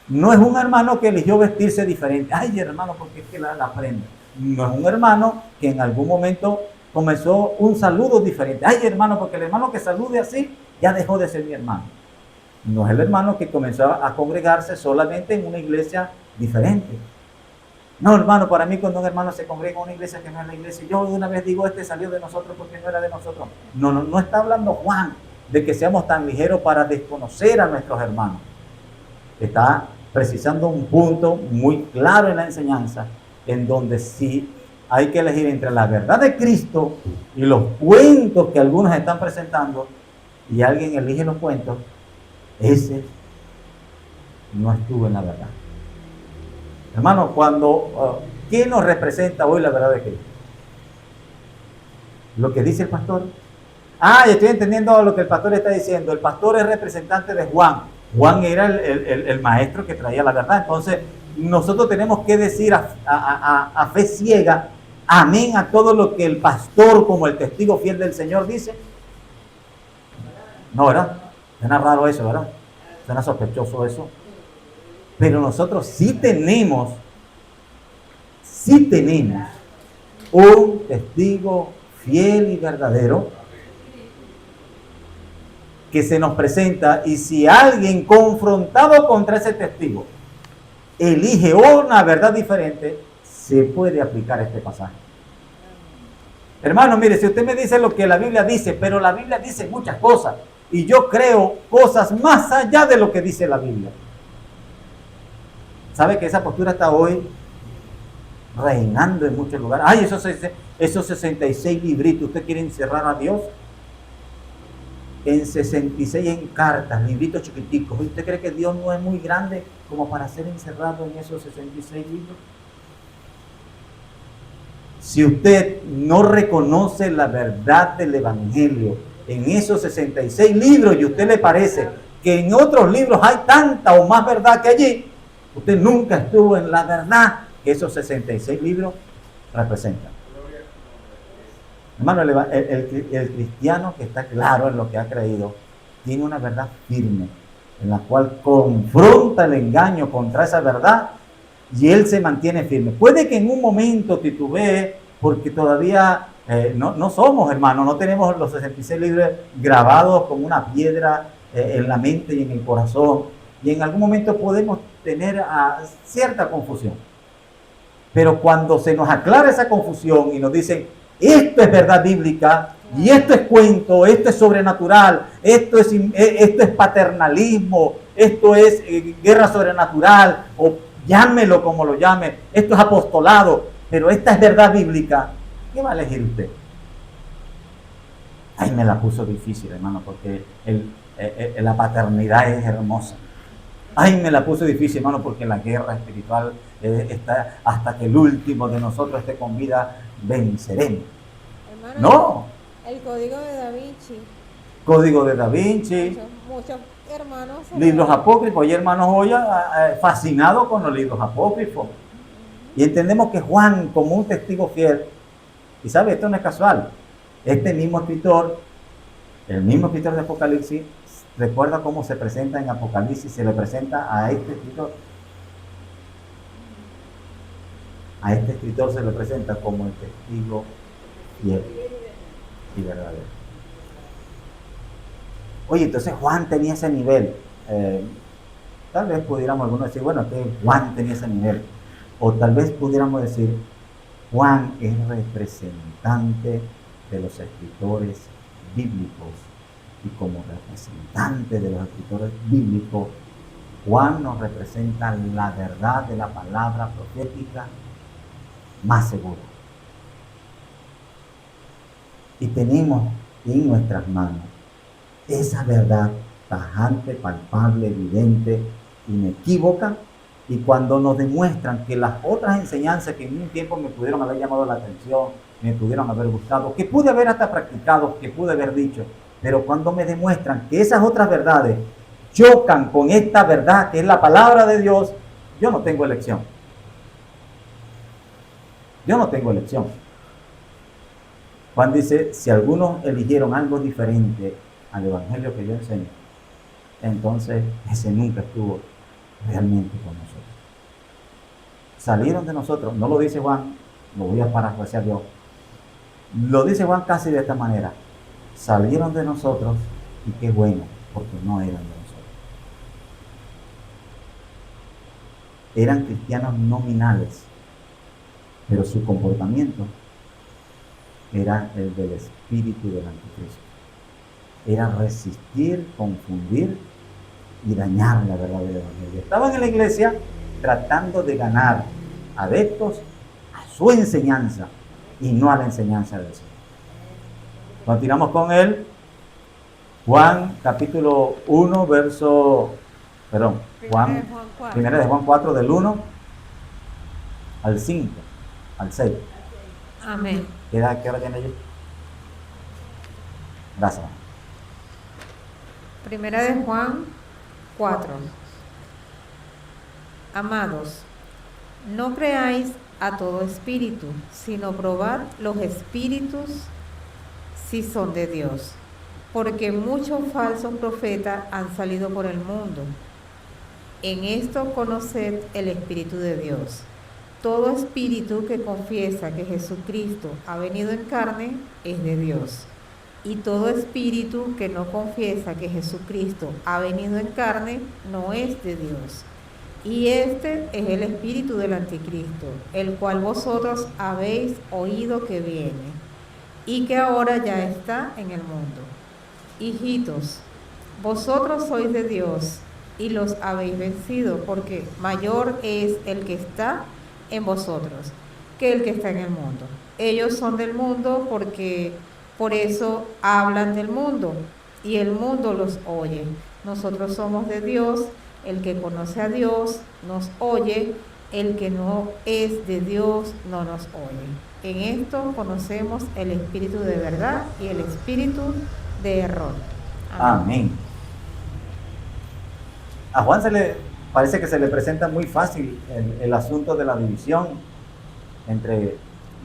No es un hermano que eligió vestirse diferente. Ay, hermano, porque es que la prenda. No es un hermano que en algún momento comenzó un saludo diferente. Ay, hermano, porque el hermano que salude así ya dejó de ser mi hermano. No es el hermano que comenzó a congregarse solamente en una iglesia diferente. No, hermano, para mí cuando un hermano se congrega en una iglesia que no es la iglesia, yo de una vez digo, este salió de nosotros porque no era de nosotros. No está hablando Juan de que seamos tan ligeros para desconocer a nuestros hermanos. Está precisando un punto muy claro en la enseñanza, en donde sí hay que elegir entre la verdad de Cristo y los cuentos que algunos están presentando, y alguien elige los cuentos, ese no estuvo en la verdad. Hermano, ¿qué nos representa hoy la verdad de Cristo? Lo que dice el pastor. Ya estoy entendiendo lo que el pastor está diciendo. El pastor es representante de Juan. Juan era el maestro que traía la verdad. Entonces, nosotros tenemos que decir a fe ciega, amén a todo lo que el pastor, como el testigo fiel del Señor, dice. No, ¿verdad? Suena raro eso, ¿verdad? Suena sospechoso eso. Pero nosotros sí tenemos un testigo fiel y verdadero que se nos presenta, y si alguien confrontado contra ese testigo elige una verdad diferente, se puede aplicar este pasaje. Hermano, mire, si usted me dice lo que la Biblia dice, pero la Biblia dice muchas cosas, y yo creo cosas más allá de lo que dice la Biblia. ¿Sabe que esa postura está hoy reinando en muchos lugares? Ay, esos 66 libritos, ¿usted quiere encerrar a Dios? En 66 en cartas, libritos chiquiticos. ¿Usted cree que Dios no es muy grande como para ser encerrado en esos 66 libros? Si usted no reconoce la verdad del Evangelio en esos 66 libros y a usted le parece que en otros libros hay tanta o más verdad que allí, usted nunca estuvo en la verdad que esos 66 libros representan. Hermano, el cristiano que está claro en lo que ha creído, tiene una verdad firme, en la cual confronta el engaño contra esa verdad, y él se mantiene firme. Puede que en un momento titubee, porque todavía no somos, hermano, no tenemos los 66 libros grabados como una piedra en la mente y en el corazón, y en algún momento podemos tener cierta confusión. Pero cuando se nos aclara esa confusión y nos dicen, esto es verdad bíblica, y esto es cuento, esto es sobrenatural, esto es paternalismo, esto es guerra sobrenatural, o llámelo como lo llame, esto es apostolado, pero esta es verdad bíblica, ¿qué va a elegir usted? Ay, me la puso difícil, hermano, porque la paternidad es hermosa. Ay, me la puso difícil, hermano, porque la guerra espiritual está hasta que el último de nosotros esté con vida. venceremos. Hermano, No, el código de Da Vinci. Código de Da Vinci, Muchos hermanos. libros apócrifos. Hay hermanos hoy fascinados con los libros apócrifos. Y entendemos que Juan, como un testigo fiel, y sabe, esto no es casual, este mismo escritor, el mismo escritor de Apocalipsis, recuerda cómo se presenta en Apocalipsis, se le presenta a este escritor. A este escritor se le presenta como el testigo fiel y verdadero. Oye, entonces Juan tenía ese nivel. Tal vez pudiéramos algunos decir, bueno, que Juan tenía ese nivel. O tal vez pudiéramos decir, Juan es representante de los escritores bíblicos. Y como representante de los escritores bíblicos, Juan nos representa la verdad de la palabra profética más segura. Y tenemos en nuestras manos esa verdad tajante, palpable, evidente, inequívoca. Y cuando nos demuestran que las otras enseñanzas que en un tiempo me pudieron haber llamado la atención, me pudieron haber gustado, que pude haber hasta practicado, que pude haber dicho, pero cuando me demuestran que esas otras verdades chocan con esta verdad que es la palabra de Dios, yo no tengo elección. Yo no tengo elección. Juan dice, si algunos eligieron algo diferente al evangelio que yo enseño, entonces ese nunca estuvo realmente con nosotros. Salieron de nosotros, no lo dice Juan, lo voy a parafrasear yo, lo dice Juan casi de esta manera: salieron de nosotros y qué bueno, porque no eran de nosotros. Eran cristianos nominales, pero su comportamiento era el del espíritu del anticristo. Era resistir, confundir y dañar la verdad del evangelio. Estaban en la iglesia tratando de ganar adeptos a su enseñanza y no a la enseñanza del Señor. Continuamos con él. Juan capítulo 1, Primera de Juan 4, del 1 al 5, al 6. Amén. ¿Qué hora tiene ellos? Gracias. Primera de Juan 4. Amados, no creáis a todo espíritu, sino probad los espíritus si son de Dios, porque muchos falsos profetas han salido por el mundo. En esto conoced el Espíritu de Dios. Todo espíritu que confiesa que Jesucristo ha venido en carne es de Dios. Y todo espíritu que no confiesa que Jesucristo ha venido en carne no es de Dios. Y este es el espíritu del anticristo, el cual vosotros habéis oído que viene, y que ahora ya está en el mundo. Hijitos, vosotros sois de Dios, y los habéis vencido, porque mayor es el que está en vosotros que el que está en el mundo. Ellos son del mundo porque por eso hablan del mundo y el mundo los oye. Nosotros somos de Dios. El que conoce a Dios nos oye, el que no es de Dios no nos oye. En esto conocemos el espíritu de verdad y el espíritu de error. Amén. A Juan parece que se le presenta muy fácil el asunto de la división entre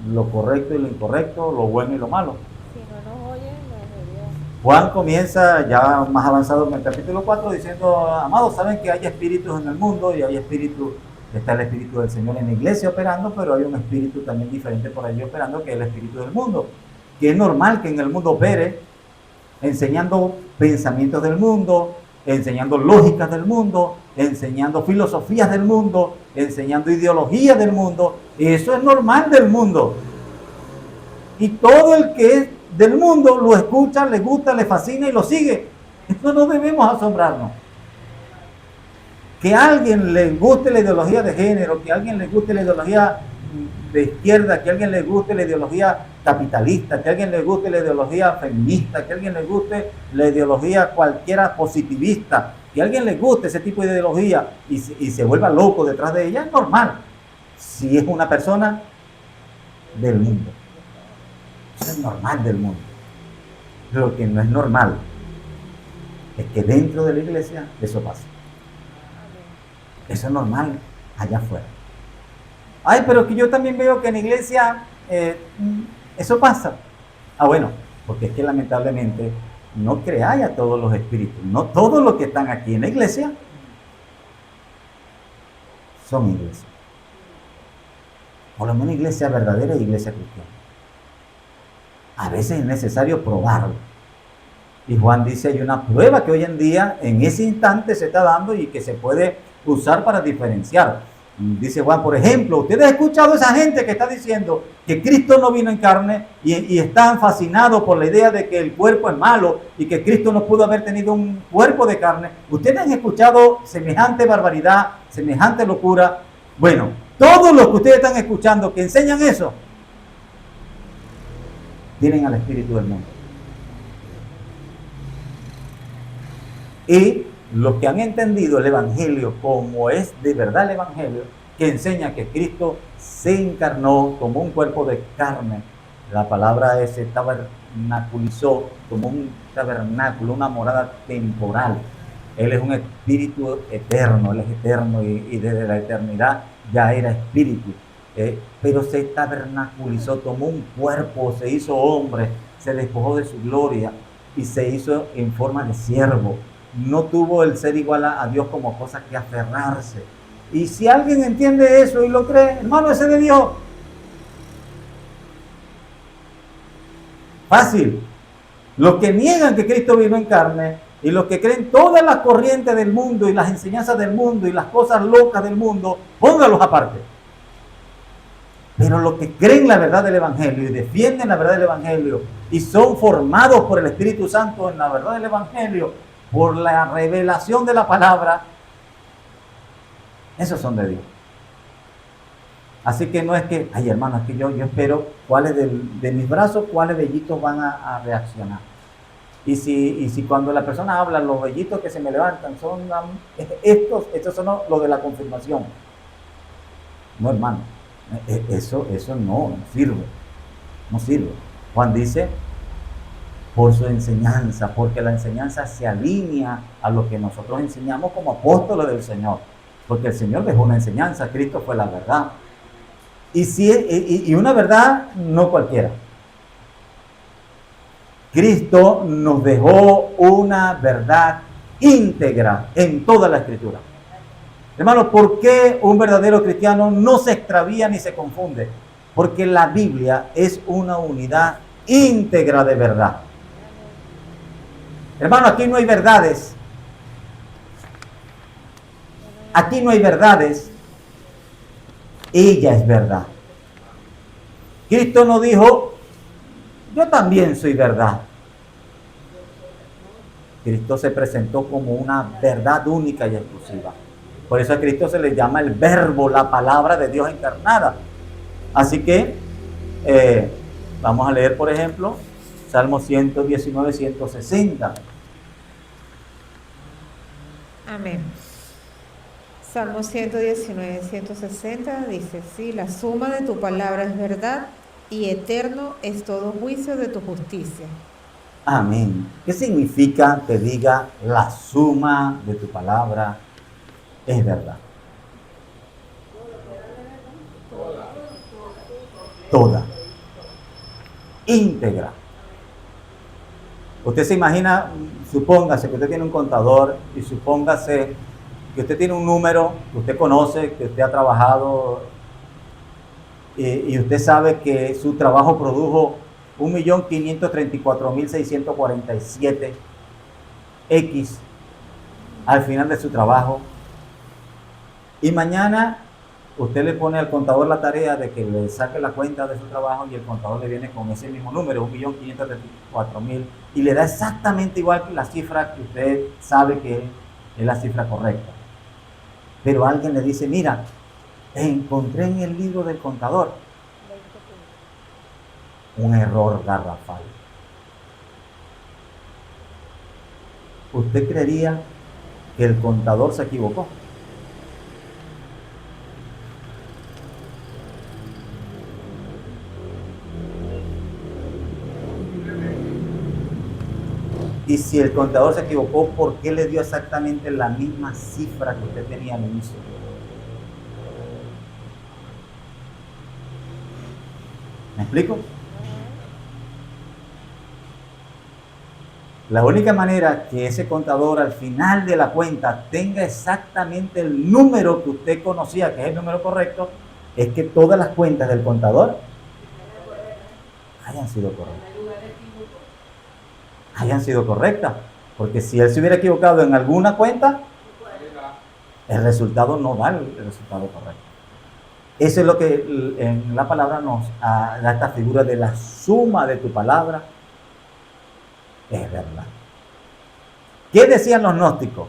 lo correcto y lo incorrecto, lo bueno y lo malo. Si no nos oyen, no es de Dios. Juan comienza ya más avanzado en el capítulo 4 diciendo: amados, saben que hay espíritus en el mundo y hay espíritus, está el espíritu del Señor en la iglesia operando, pero hay un espíritu también diferente por allí operando, que es el espíritu del mundo, que es normal que en el mundo opere enseñando pensamientos del mundo, enseñando lógicas del mundo, enseñando filosofías del mundo, enseñando ideologías del mundo. Eso es normal del mundo. Y todo el que es del mundo lo escucha, le gusta, le fascina y lo sigue. Esto no debemos asombrarnos. Que a alguien le guste la ideología de género, que a alguien le guste la ideología de izquierda, que a alguien le guste la ideología capitalista, que a alguien le guste la ideología feminista, que a alguien le guste la ideología cualquiera positivista, que a alguien le guste ese tipo de ideología y se vuelva loco detrás de ella, es normal si es una persona del mundo. Eso es normal del mundo. Lo que no es normal es que dentro de la iglesia eso pasa. Eso es normal allá afuera. Ay, pero que yo también veo que en la iglesia eso pasa. Ah, bueno, porque es que lamentablemente no creáis a todos los espíritus. No todos los que están aquí en la iglesia son iglesias. Por lo menos iglesia verdadera y iglesia cristiana. A veces es necesario probarlo. Y Juan dice, hay una prueba que hoy en día, en ese instante se está dando y que se puede usar para diferenciar. Dice Juan, por ejemplo, ustedes han escuchado a esa gente que está diciendo que Cristo no vino en carne y están fascinados por la idea de que el cuerpo es malo y que Cristo no pudo haber tenido un cuerpo de carne. Ustedes han escuchado semejante barbaridad, semejante locura. Bueno, todos los que ustedes están escuchando que enseñan eso, tienen al espíritu del mundo. Y los que han entendido el evangelio como es de verdad el evangelio, que enseña que Cristo se encarnó como un cuerpo de carne, la palabra se tabernaculizó como un tabernáculo, una morada temporal. Él es un espíritu eterno, Él es eterno y desde la eternidad ya era espíritu. Pero se tabernaculizó, tomó un cuerpo, se hizo hombre, se despojó de su gloria y se hizo en forma de siervo. No tuvo el ser igual a Dios como cosa que aferrarse. Y si alguien entiende eso y lo cree, hermano, ese de Dios. Fácil. Los que niegan que Cristo vino en carne y los que creen todas las corrientes del mundo y las enseñanzas del mundo y las cosas locas del mundo, póngalos aparte. Pero los que creen la verdad del Evangelio y defienden la verdad del Evangelio y son formados por el Espíritu Santo en la verdad del Evangelio, por la revelación de la palabra, esos son de Dios. Así que no es que, ay hermano, es que yo espero cuáles de mis brazos, cuáles vellitos van a reaccionar. Y si cuando la persona habla, los vellitos que se me levantan son estos son los de la confirmación. No, hermano, eso no sirve. No sirve. Juan dice, por su enseñanza, porque la enseñanza se alinea a lo que nosotros enseñamos como apóstoles del Señor, porque el Señor dejó una enseñanza, Cristo fue la verdad, y una verdad no cualquiera. Cristo nos dejó una verdad íntegra en toda la Escritura. Hermano, ¿por qué un verdadero cristiano no se extravía ni se confunde? Porque la Biblia es una unidad íntegra de verdad. Hermano, aquí no hay verdades. Aquí no hay verdades. Ella es verdad. Cristo no dijo, yo también soy verdad. Cristo se presentó como una verdad única y exclusiva. Por eso a Cristo se le llama el verbo, la palabra de Dios encarnada. Así que vamos a leer, por ejemplo, Salmo 119, 160. Amén. Salmo 119, 160 dice, sí, la suma de tu palabra es verdad y eterno es todo juicio de tu justicia. Amén. ¿Qué significa que diga la suma de tu palabra es verdad? Toda. Íntegra. Usted se imagina, supóngase que usted tiene un contador y supóngase que usted tiene un número que usted conoce, que usted ha trabajado y usted sabe que su trabajo produjo 1.534.647 X al final de su trabajo. Y mañana usted le pone al contador la tarea de que le saque la cuenta de su trabajo y el contador le viene con ese mismo número, 1.534.000, y le da exactamente igual que la cifra que usted sabe que es la cifra correcta. Pero alguien le dice, mira, encontré en el libro del contador un error garrafal. ¿Usted creería que el contador se equivocó? Y si el contador se equivocó, ¿por qué le dio exactamente la misma cifra que usted tenía al inicio? ¿Me explico? La única manera que ese contador al final de la cuenta tenga exactamente el número que usted conocía, que es el número correcto, es que todas las cuentas del contador hayan sido correctas. Hayan sido correctas. Porque si él se hubiera equivocado en alguna cuenta, el resultado no da el resultado correcto. Eso es lo que en la palabra nos da esta figura de la suma de tu palabra. Es verdad. ¿Qué decían los gnósticos?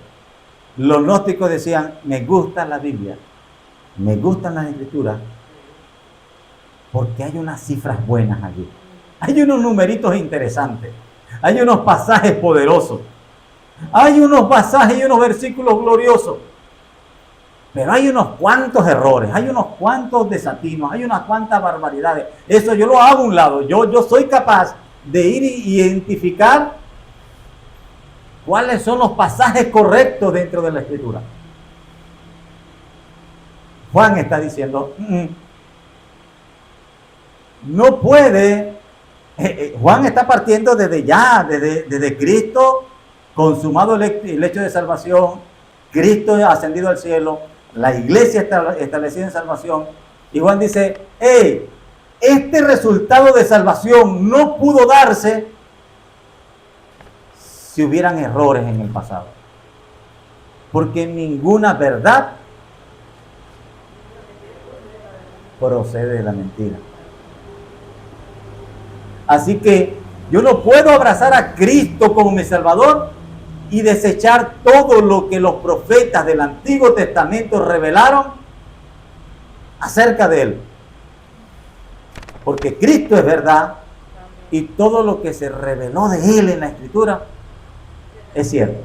Los gnósticos decían, me gusta la Biblia, me gustan las escrituras, porque hay unas cifras buenas allí. Hay unos numeritos interesantes, hay unos pasajes poderosos, hay unos pasajes y unos versículos gloriosos, pero hay unos cuantos errores, hay unos cuantos desatinos, hay unas cuantas barbaridades. Eso yo lo hago a un lado. Yo soy capaz de ir y identificar cuáles son los pasajes correctos dentro de la Escritura. Juan está diciendo, no puede, Juan está partiendo desde Cristo, consumado el hecho de salvación, Cristo ascendido al cielo, la iglesia establecida en salvación, y Juan dice, este resultado de salvación no pudo darse si hubieran errores en el pasado, porque ninguna verdad procede de la mentira. Así que yo no puedo abrazar a Cristo como mi Salvador y desechar todo lo que los profetas del Antiguo Testamento revelaron acerca de Él. Porque Cristo es verdad y todo lo que se reveló de Él en la Escritura es cierto.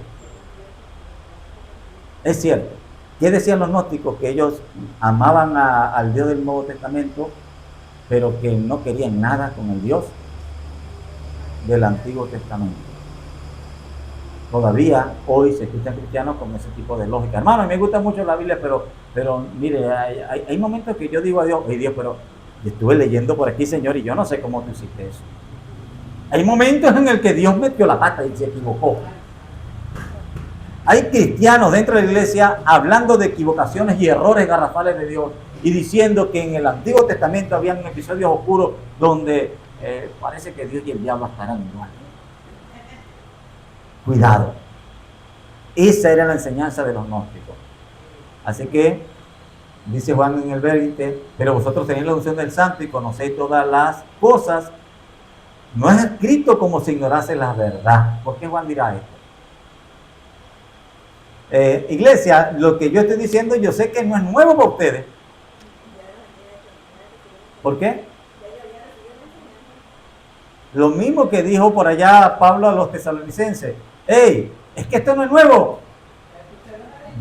Es cierto. ¿Qué decían los gnósticos? Que ellos amaban al Dios del Nuevo Testamento, pero que no querían nada con el Dios del Antiguo Testamento. Todavía hoy se escuchan cristianos con ese tipo de lógica. Hermano, me gusta mucho la Biblia, pero mire, hay momentos que yo digo a Dios, Dios, pero yo estuve leyendo por aquí, Señor, y yo no sé cómo tú hiciste eso. Hay momentos en el que Dios metió la pata y se equivocó. Hay cristianos dentro de la iglesia hablando de equivocaciones y errores garrafales de Dios y diciendo que en el Antiguo Testamento habían episodios oscuros donde parece que Dios y el diablo estarán igual. Cuidado. Esa era la enseñanza de los gnósticos. Así que, dice Juan en el 20, pero vosotros tenéis la unción del Santo y conocéis todas las cosas. No es escrito como si ignorase la verdad. ¿Por qué Juan dirá esto? Iglesia, lo que yo estoy diciendo, yo sé que no es nuevo para ustedes. ¿Por qué? Lo mismo que dijo por allá Pablo a los tesalonicenses. Es que esto no es nuevo.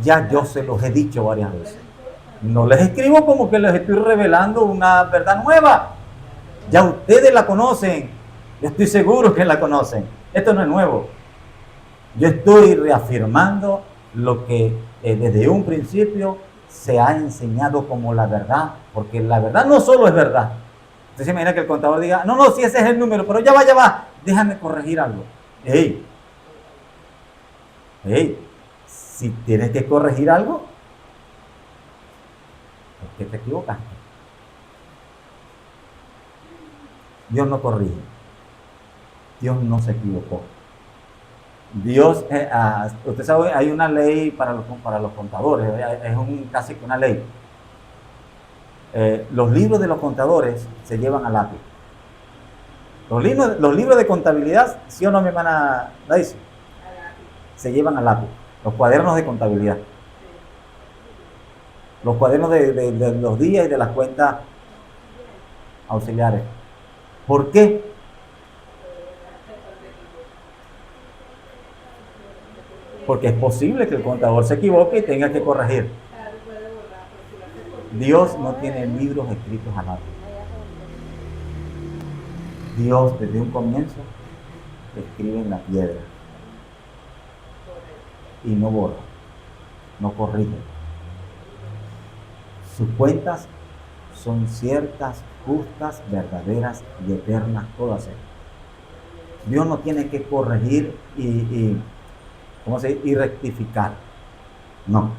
Ya yo se los he dicho varias veces. No les escribo como que les estoy revelando una verdad nueva. Ya ustedes la conocen. Yo estoy seguro que la conocen. Esto no es nuevo. Yo estoy reafirmando lo que desde un principio se ha enseñado como la verdad, porque la verdad no solo es verdad. Usted se imagina que el contador diga, no, si ese es el número, pero ya va, déjame corregir algo. Si tienes que corregir algo, es que te equivocaste. Dios no corrige. Dios no se equivocó. Dios, usted sabe, hay una ley para los contadores, es casi que una ley. Los libros de los contadores se llevan a lápiz. Los libros de contabilidad, ¿sí o no, mi hermana Daisy? Se llevan a lápiz. Los cuadernos de contabilidad. Los cuadernos de los días y de las cuentas auxiliares. ¿Por qué? Porque es posible que el contador se equivoque y tenga que corregir. Dios no tiene libros escritos a lápiz. Dios desde un comienzo escribe en la piedra. y no borra, no corrige. Sus cuentas son ciertas, justas, verdaderas y eternas, todas ellas. Dios no tiene que corregir y rectificar. No.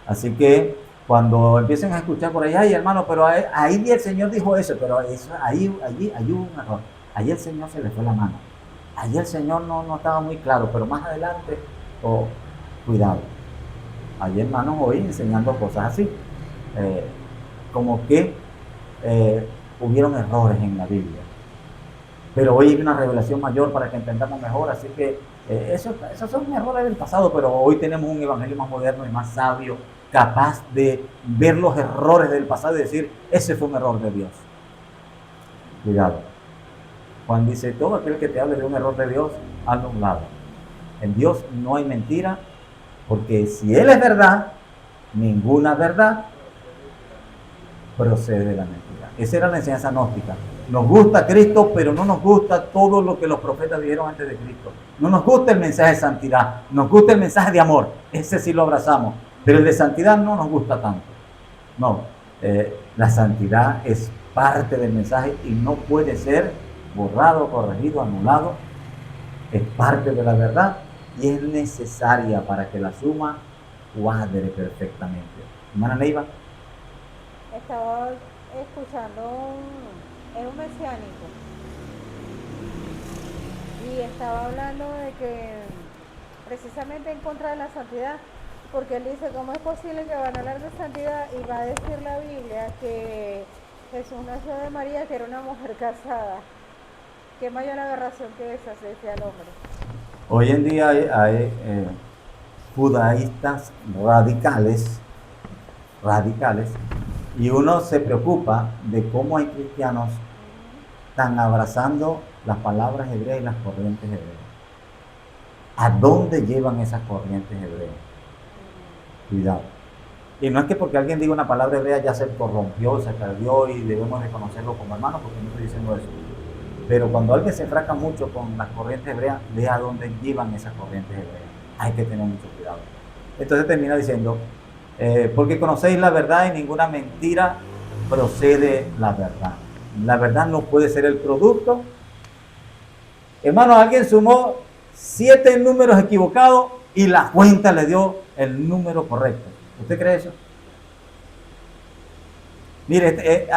Así que cuando empiecen a escuchar por ahí, ay hermano, pero ahí el Señor dijo eso, pero eso, allí hubo un error. Ahí el Señor se le fue la mano. Allí el Señor no estaba muy claro, pero más adelante, cuidado. Hay hermanos hoy enseñando cosas así, como que hubieron errores en la Biblia. Pero hoy hay una revelación mayor para que entendamos mejor, así que esos son errores del pasado, pero hoy tenemos un evangelio más moderno y más sabio, capaz de ver los errores del pasado y decir, ese fue un error de Dios. Cuidado. Juan dice, todo aquel que te hable de un error de Dios, hazlo a un lado. En Dios no hay mentira, porque si Él es verdad, ninguna verdad procede de la mentira. Esa era la enseñanza gnóstica. Nos gusta Cristo, pero no nos gusta todo lo que los profetas dijeron antes de Cristo. No nos gusta el mensaje de santidad, nos gusta el mensaje de amor. Ese sí lo abrazamos, pero el de santidad no nos gusta tanto. No, la santidad es parte del mensaje y no puede ser borrado, corregido, anulado. Es parte de la verdad y es necesaria para que la suma cuadre perfectamente. Hermana Neiva. Estaba escuchando un mesiánico y estaba hablando de que precisamente en contra de la santidad, porque él dice, ¿cómo es posible que van a hablar de santidad y va a decir la Biblia que Jesús nació de María, que era una mujer casada? ¿Qué mayor aberración que esa, se decía el hombre? Hoy en día hay judaístas radicales, y uno se preocupa de cómo hay cristianos tan abrazando las palabras hebreas y las corrientes hebreas. ¿A dónde llevan esas corrientes hebreas? Cuidado. Y no es que porque alguien diga una palabra hebrea ya se corrompió, se perdió y debemos reconocerlo como hermano, porque no estoy diciendo eso. Pero cuando alguien se enfrasca mucho con las corrientes hebreas, ve a dónde llevan esas corrientes hebreas. Hay que tener mucho cuidado. Entonces termina diciendo, porque conocéis la verdad y ninguna mentira procede la verdad. La verdad no puede ser el producto. Hermano, alguien sumó 7 números equivocados y la cuenta le dio el número correcto. ¿Usted cree eso? Mire,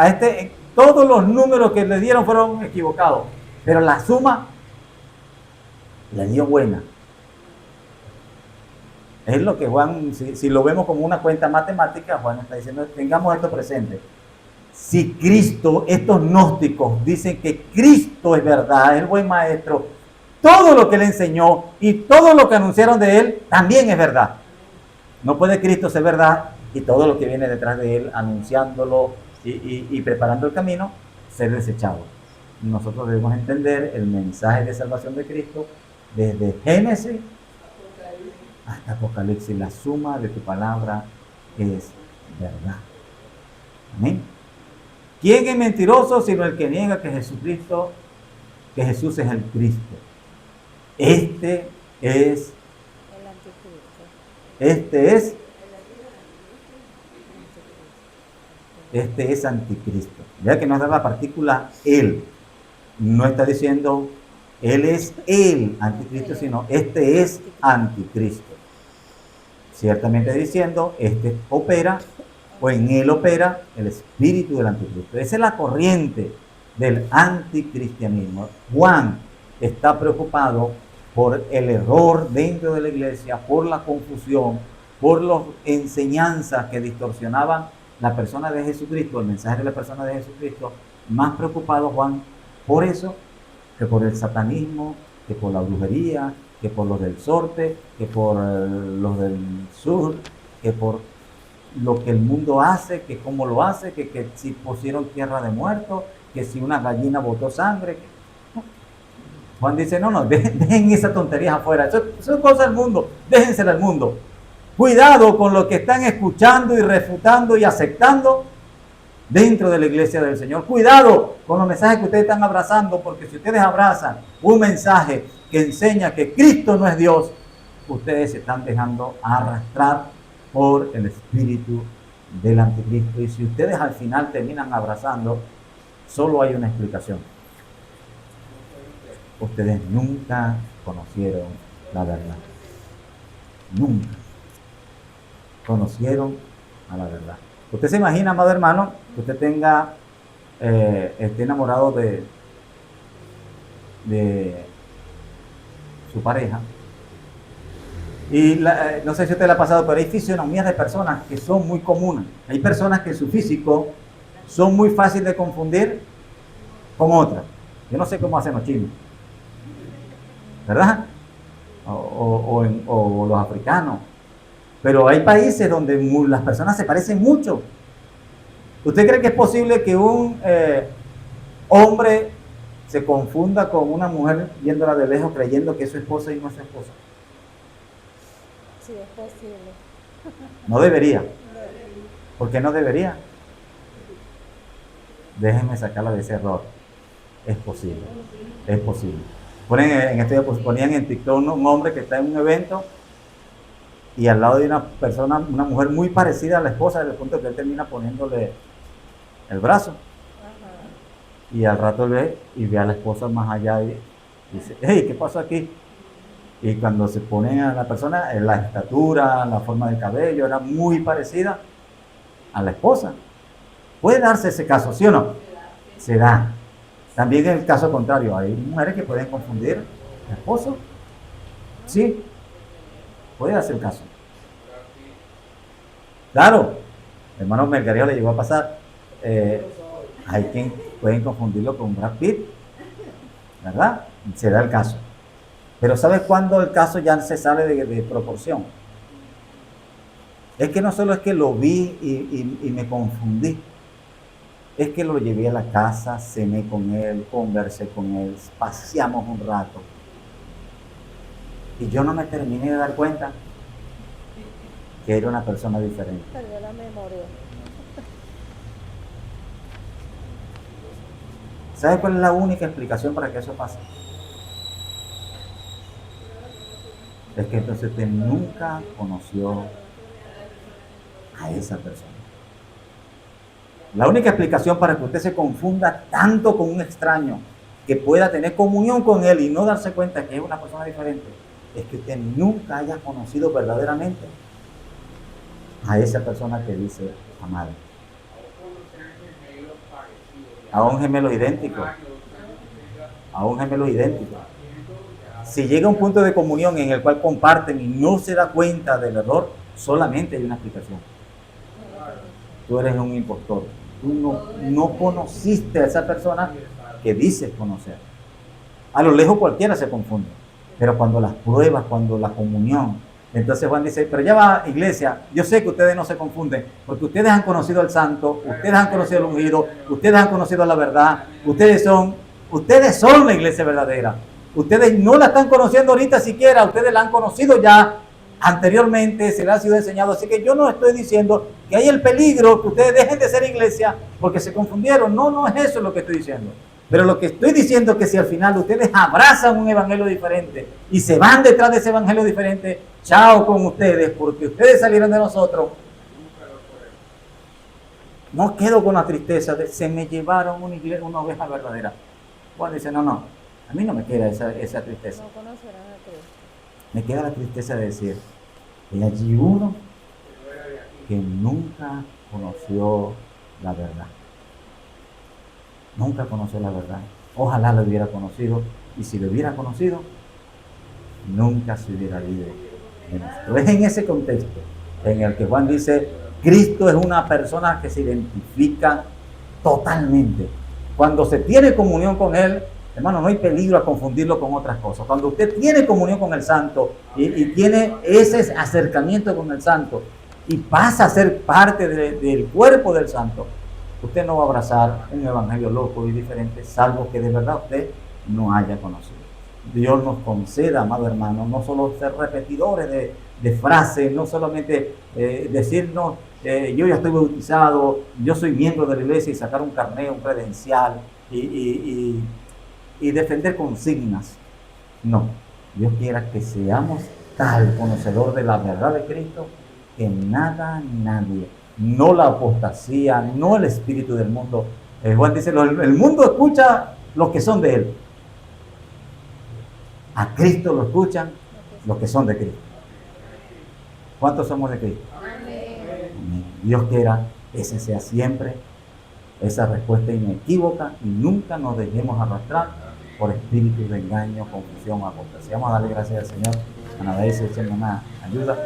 todos los números que le dieron fueron equivocados, pero la suma le dio buena. Es lo que Juan, si lo vemos como una cuenta matemática, Juan está diciendo, tengamos esto presente. Si Cristo, estos gnósticos dicen que Cristo es verdad, es el buen maestro, todo lo que le enseñó y todo lo que anunciaron de él también es verdad. No puede Cristo ser verdad y todo lo que viene detrás de él, anunciándolo y preparando el camino, ser desechado. Nosotros debemos entender el mensaje de salvación de Cristo desde Génesis hasta Apocalipsis. La suma de tu palabra es verdad. Amén. ¿Quién es mentiroso sino el que niega que Jesús es el Cristo? Este es anticristo. Ya que nos da la partícula él. No está diciendo él es el anticristo, sino este es anticristo. Ciertamente diciendo, este opera, o en él opera el espíritu del anticristo. Esa es la corriente del anticristianismo. Juan está preocupado por el error dentro de la iglesia, por la confusión, por las enseñanzas que distorsionaban la persona de Jesucristo, el mensaje de la persona de Jesucristo. Más preocupado Juan por eso que por el satanismo, que por la brujería, que por los del norte, que por los del sur, que por lo que el mundo hace, que cómo lo hace, que si pusieron tierra de muertos, que si una gallina botó sangre. Juan dice, no, dejen esas tonterías afuera, eso es cosa del mundo, déjensela al mundo. Cuidado con lo que están escuchando y refutando y aceptando dentro de la iglesia del Señor. Cuidado con los mensajes que ustedes están abrazando, porque si ustedes abrazan un mensaje que enseña que Cristo no es Dios, ustedes se están dejando arrastrar por el espíritu del anticristo. Y si ustedes al final terminan abrazando, solo hay una explicación. Ustedes nunca conocieron la verdad. Nunca conocieron a la verdad. Usted se imagina, amado hermano, que usted tenga, esté enamorado de su pareja. Y no sé si a usted le ha pasado, pero hay fisionomías de personas que son muy comunes. Hay personas que su físico son muy fáciles de confundir con otras. Yo no sé cómo hacen los chinos, ¿verdad? O los africanos. Pero hay países donde las personas se parecen mucho. ¿Usted cree que es posible que un hombre se confunda con una mujer viéndola de lejos creyendo que es su esposa y no es su esposa? Sí, es posible. No debería. ¿Por qué no debería? Déjenme sacarla de ese error. Es posible. Es posible. Ponían en TikTok un hombre que está en un evento y al lado de una persona, una mujer muy parecida a la esposa, desde el punto que él termina poniéndole el brazo. Y al rato él ve y ve a la esposa más allá y dice, hey, ¿qué pasó aquí? Y cuando se pone a la persona, la estatura, la forma del cabello era muy parecida a la esposa. Puede darse ese caso, ¿sí o no? Se da. También en el caso contrario, hay mujeres que pueden confundir a esposo. Sí, puede darse el caso. Claro, hermano Melgarejo le llegó a pasar. Hay quien pueden confundirlo con Brad Pitt, ¿verdad? Se da el caso. Pero ¿sabes cuándo el caso ya se sale de proporción? Es que no solo es que lo vi y me confundí, es que lo llevé a la casa, cené con él, conversé con él, paseamos un rato. Y yo no me terminé de dar cuenta que era una persona diferente. Perdió la memoria. ¿Sabe cuál es la única explicación para que eso pase? Es que entonces usted nunca conoció a esa persona. La única explicación para que usted se confunda tanto con un extraño, que pueda tener comunión con él y no darse cuenta que es una persona diferente, es que usted nunca haya conocido verdaderamente a esa persona que dice amar. A un gemelo idéntico. A un gemelo idéntico. Si llega a un punto de comunión en el cual comparten y no se da cuenta del error, solamente hay una explicación. Tú eres un impostor. Tú no conociste a esa persona que dices conocer. A lo lejos cualquiera se confunde. Pero cuando las pruebas, cuando la comunión, entonces Juan dice, pero ya va, iglesia, yo sé que ustedes no se confunden, porque ustedes han conocido al santo, ustedes han conocido al ungido, ustedes han conocido la verdad, ustedes son la iglesia verdadera. Ustedes no la están conociendo ahorita siquiera, ustedes la han conocido ya anteriormente, se les ha sido enseñado. Así que yo no estoy diciendo que hay el peligro que ustedes dejen de ser iglesia porque se confundieron. No es eso lo que estoy diciendo. Pero lo que estoy diciendo es que si al final ustedes abrazan un evangelio diferente y se van detrás de ese evangelio diferente, chao con ustedes, porque ustedes salieron de nosotros. No quedo con la tristeza de se me llevaron una oveja verdadera. Juan dice, no, a mí no me queda esa tristeza. No conocerán a Cristo. Me queda la tristeza de decir, hay allí uno que nunca conoció la verdad. Nunca conoció la verdad. Ojalá lo hubiera conocido. Y si lo hubiera conocido, nunca se hubiera ido de nosotros. Es en ese contexto en el que Juan dice, Cristo es una persona que se identifica totalmente. Cuando se tiene comunión con Él, hermano, no hay peligro a confundirlo con otras cosas. Cuando usted tiene comunión con el Santo y tiene ese acercamiento con el Santo y pasa a ser parte del cuerpo del Santo, usted no va a abrazar un evangelio loco y diferente, salvo que de verdad usted no haya conocido. Dios nos conceda, amado hermano, no solo ser repetidores de frases, no solamente decirnos, yo ya estoy bautizado, yo soy miembro de la iglesia y sacar un carnet, un credencial y defender consignas. No, Dios quiera que seamos tal conocedor de la verdad de Cristo que nada, nadie, no la apostasía, no el espíritu del mundo. Juan dice, el mundo escucha los que son de él. A Cristo lo escuchan los que son de Cristo. ¿Cuántos somos de Cristo? Amén. Dios quiera, ese sea siempre esa respuesta inequívoca y nunca nos dejemos arrastrar por espíritus de engaño, confusión, apostasía. Vamos a darle gracias al Señor. Ana Daisy, echando una ayuda.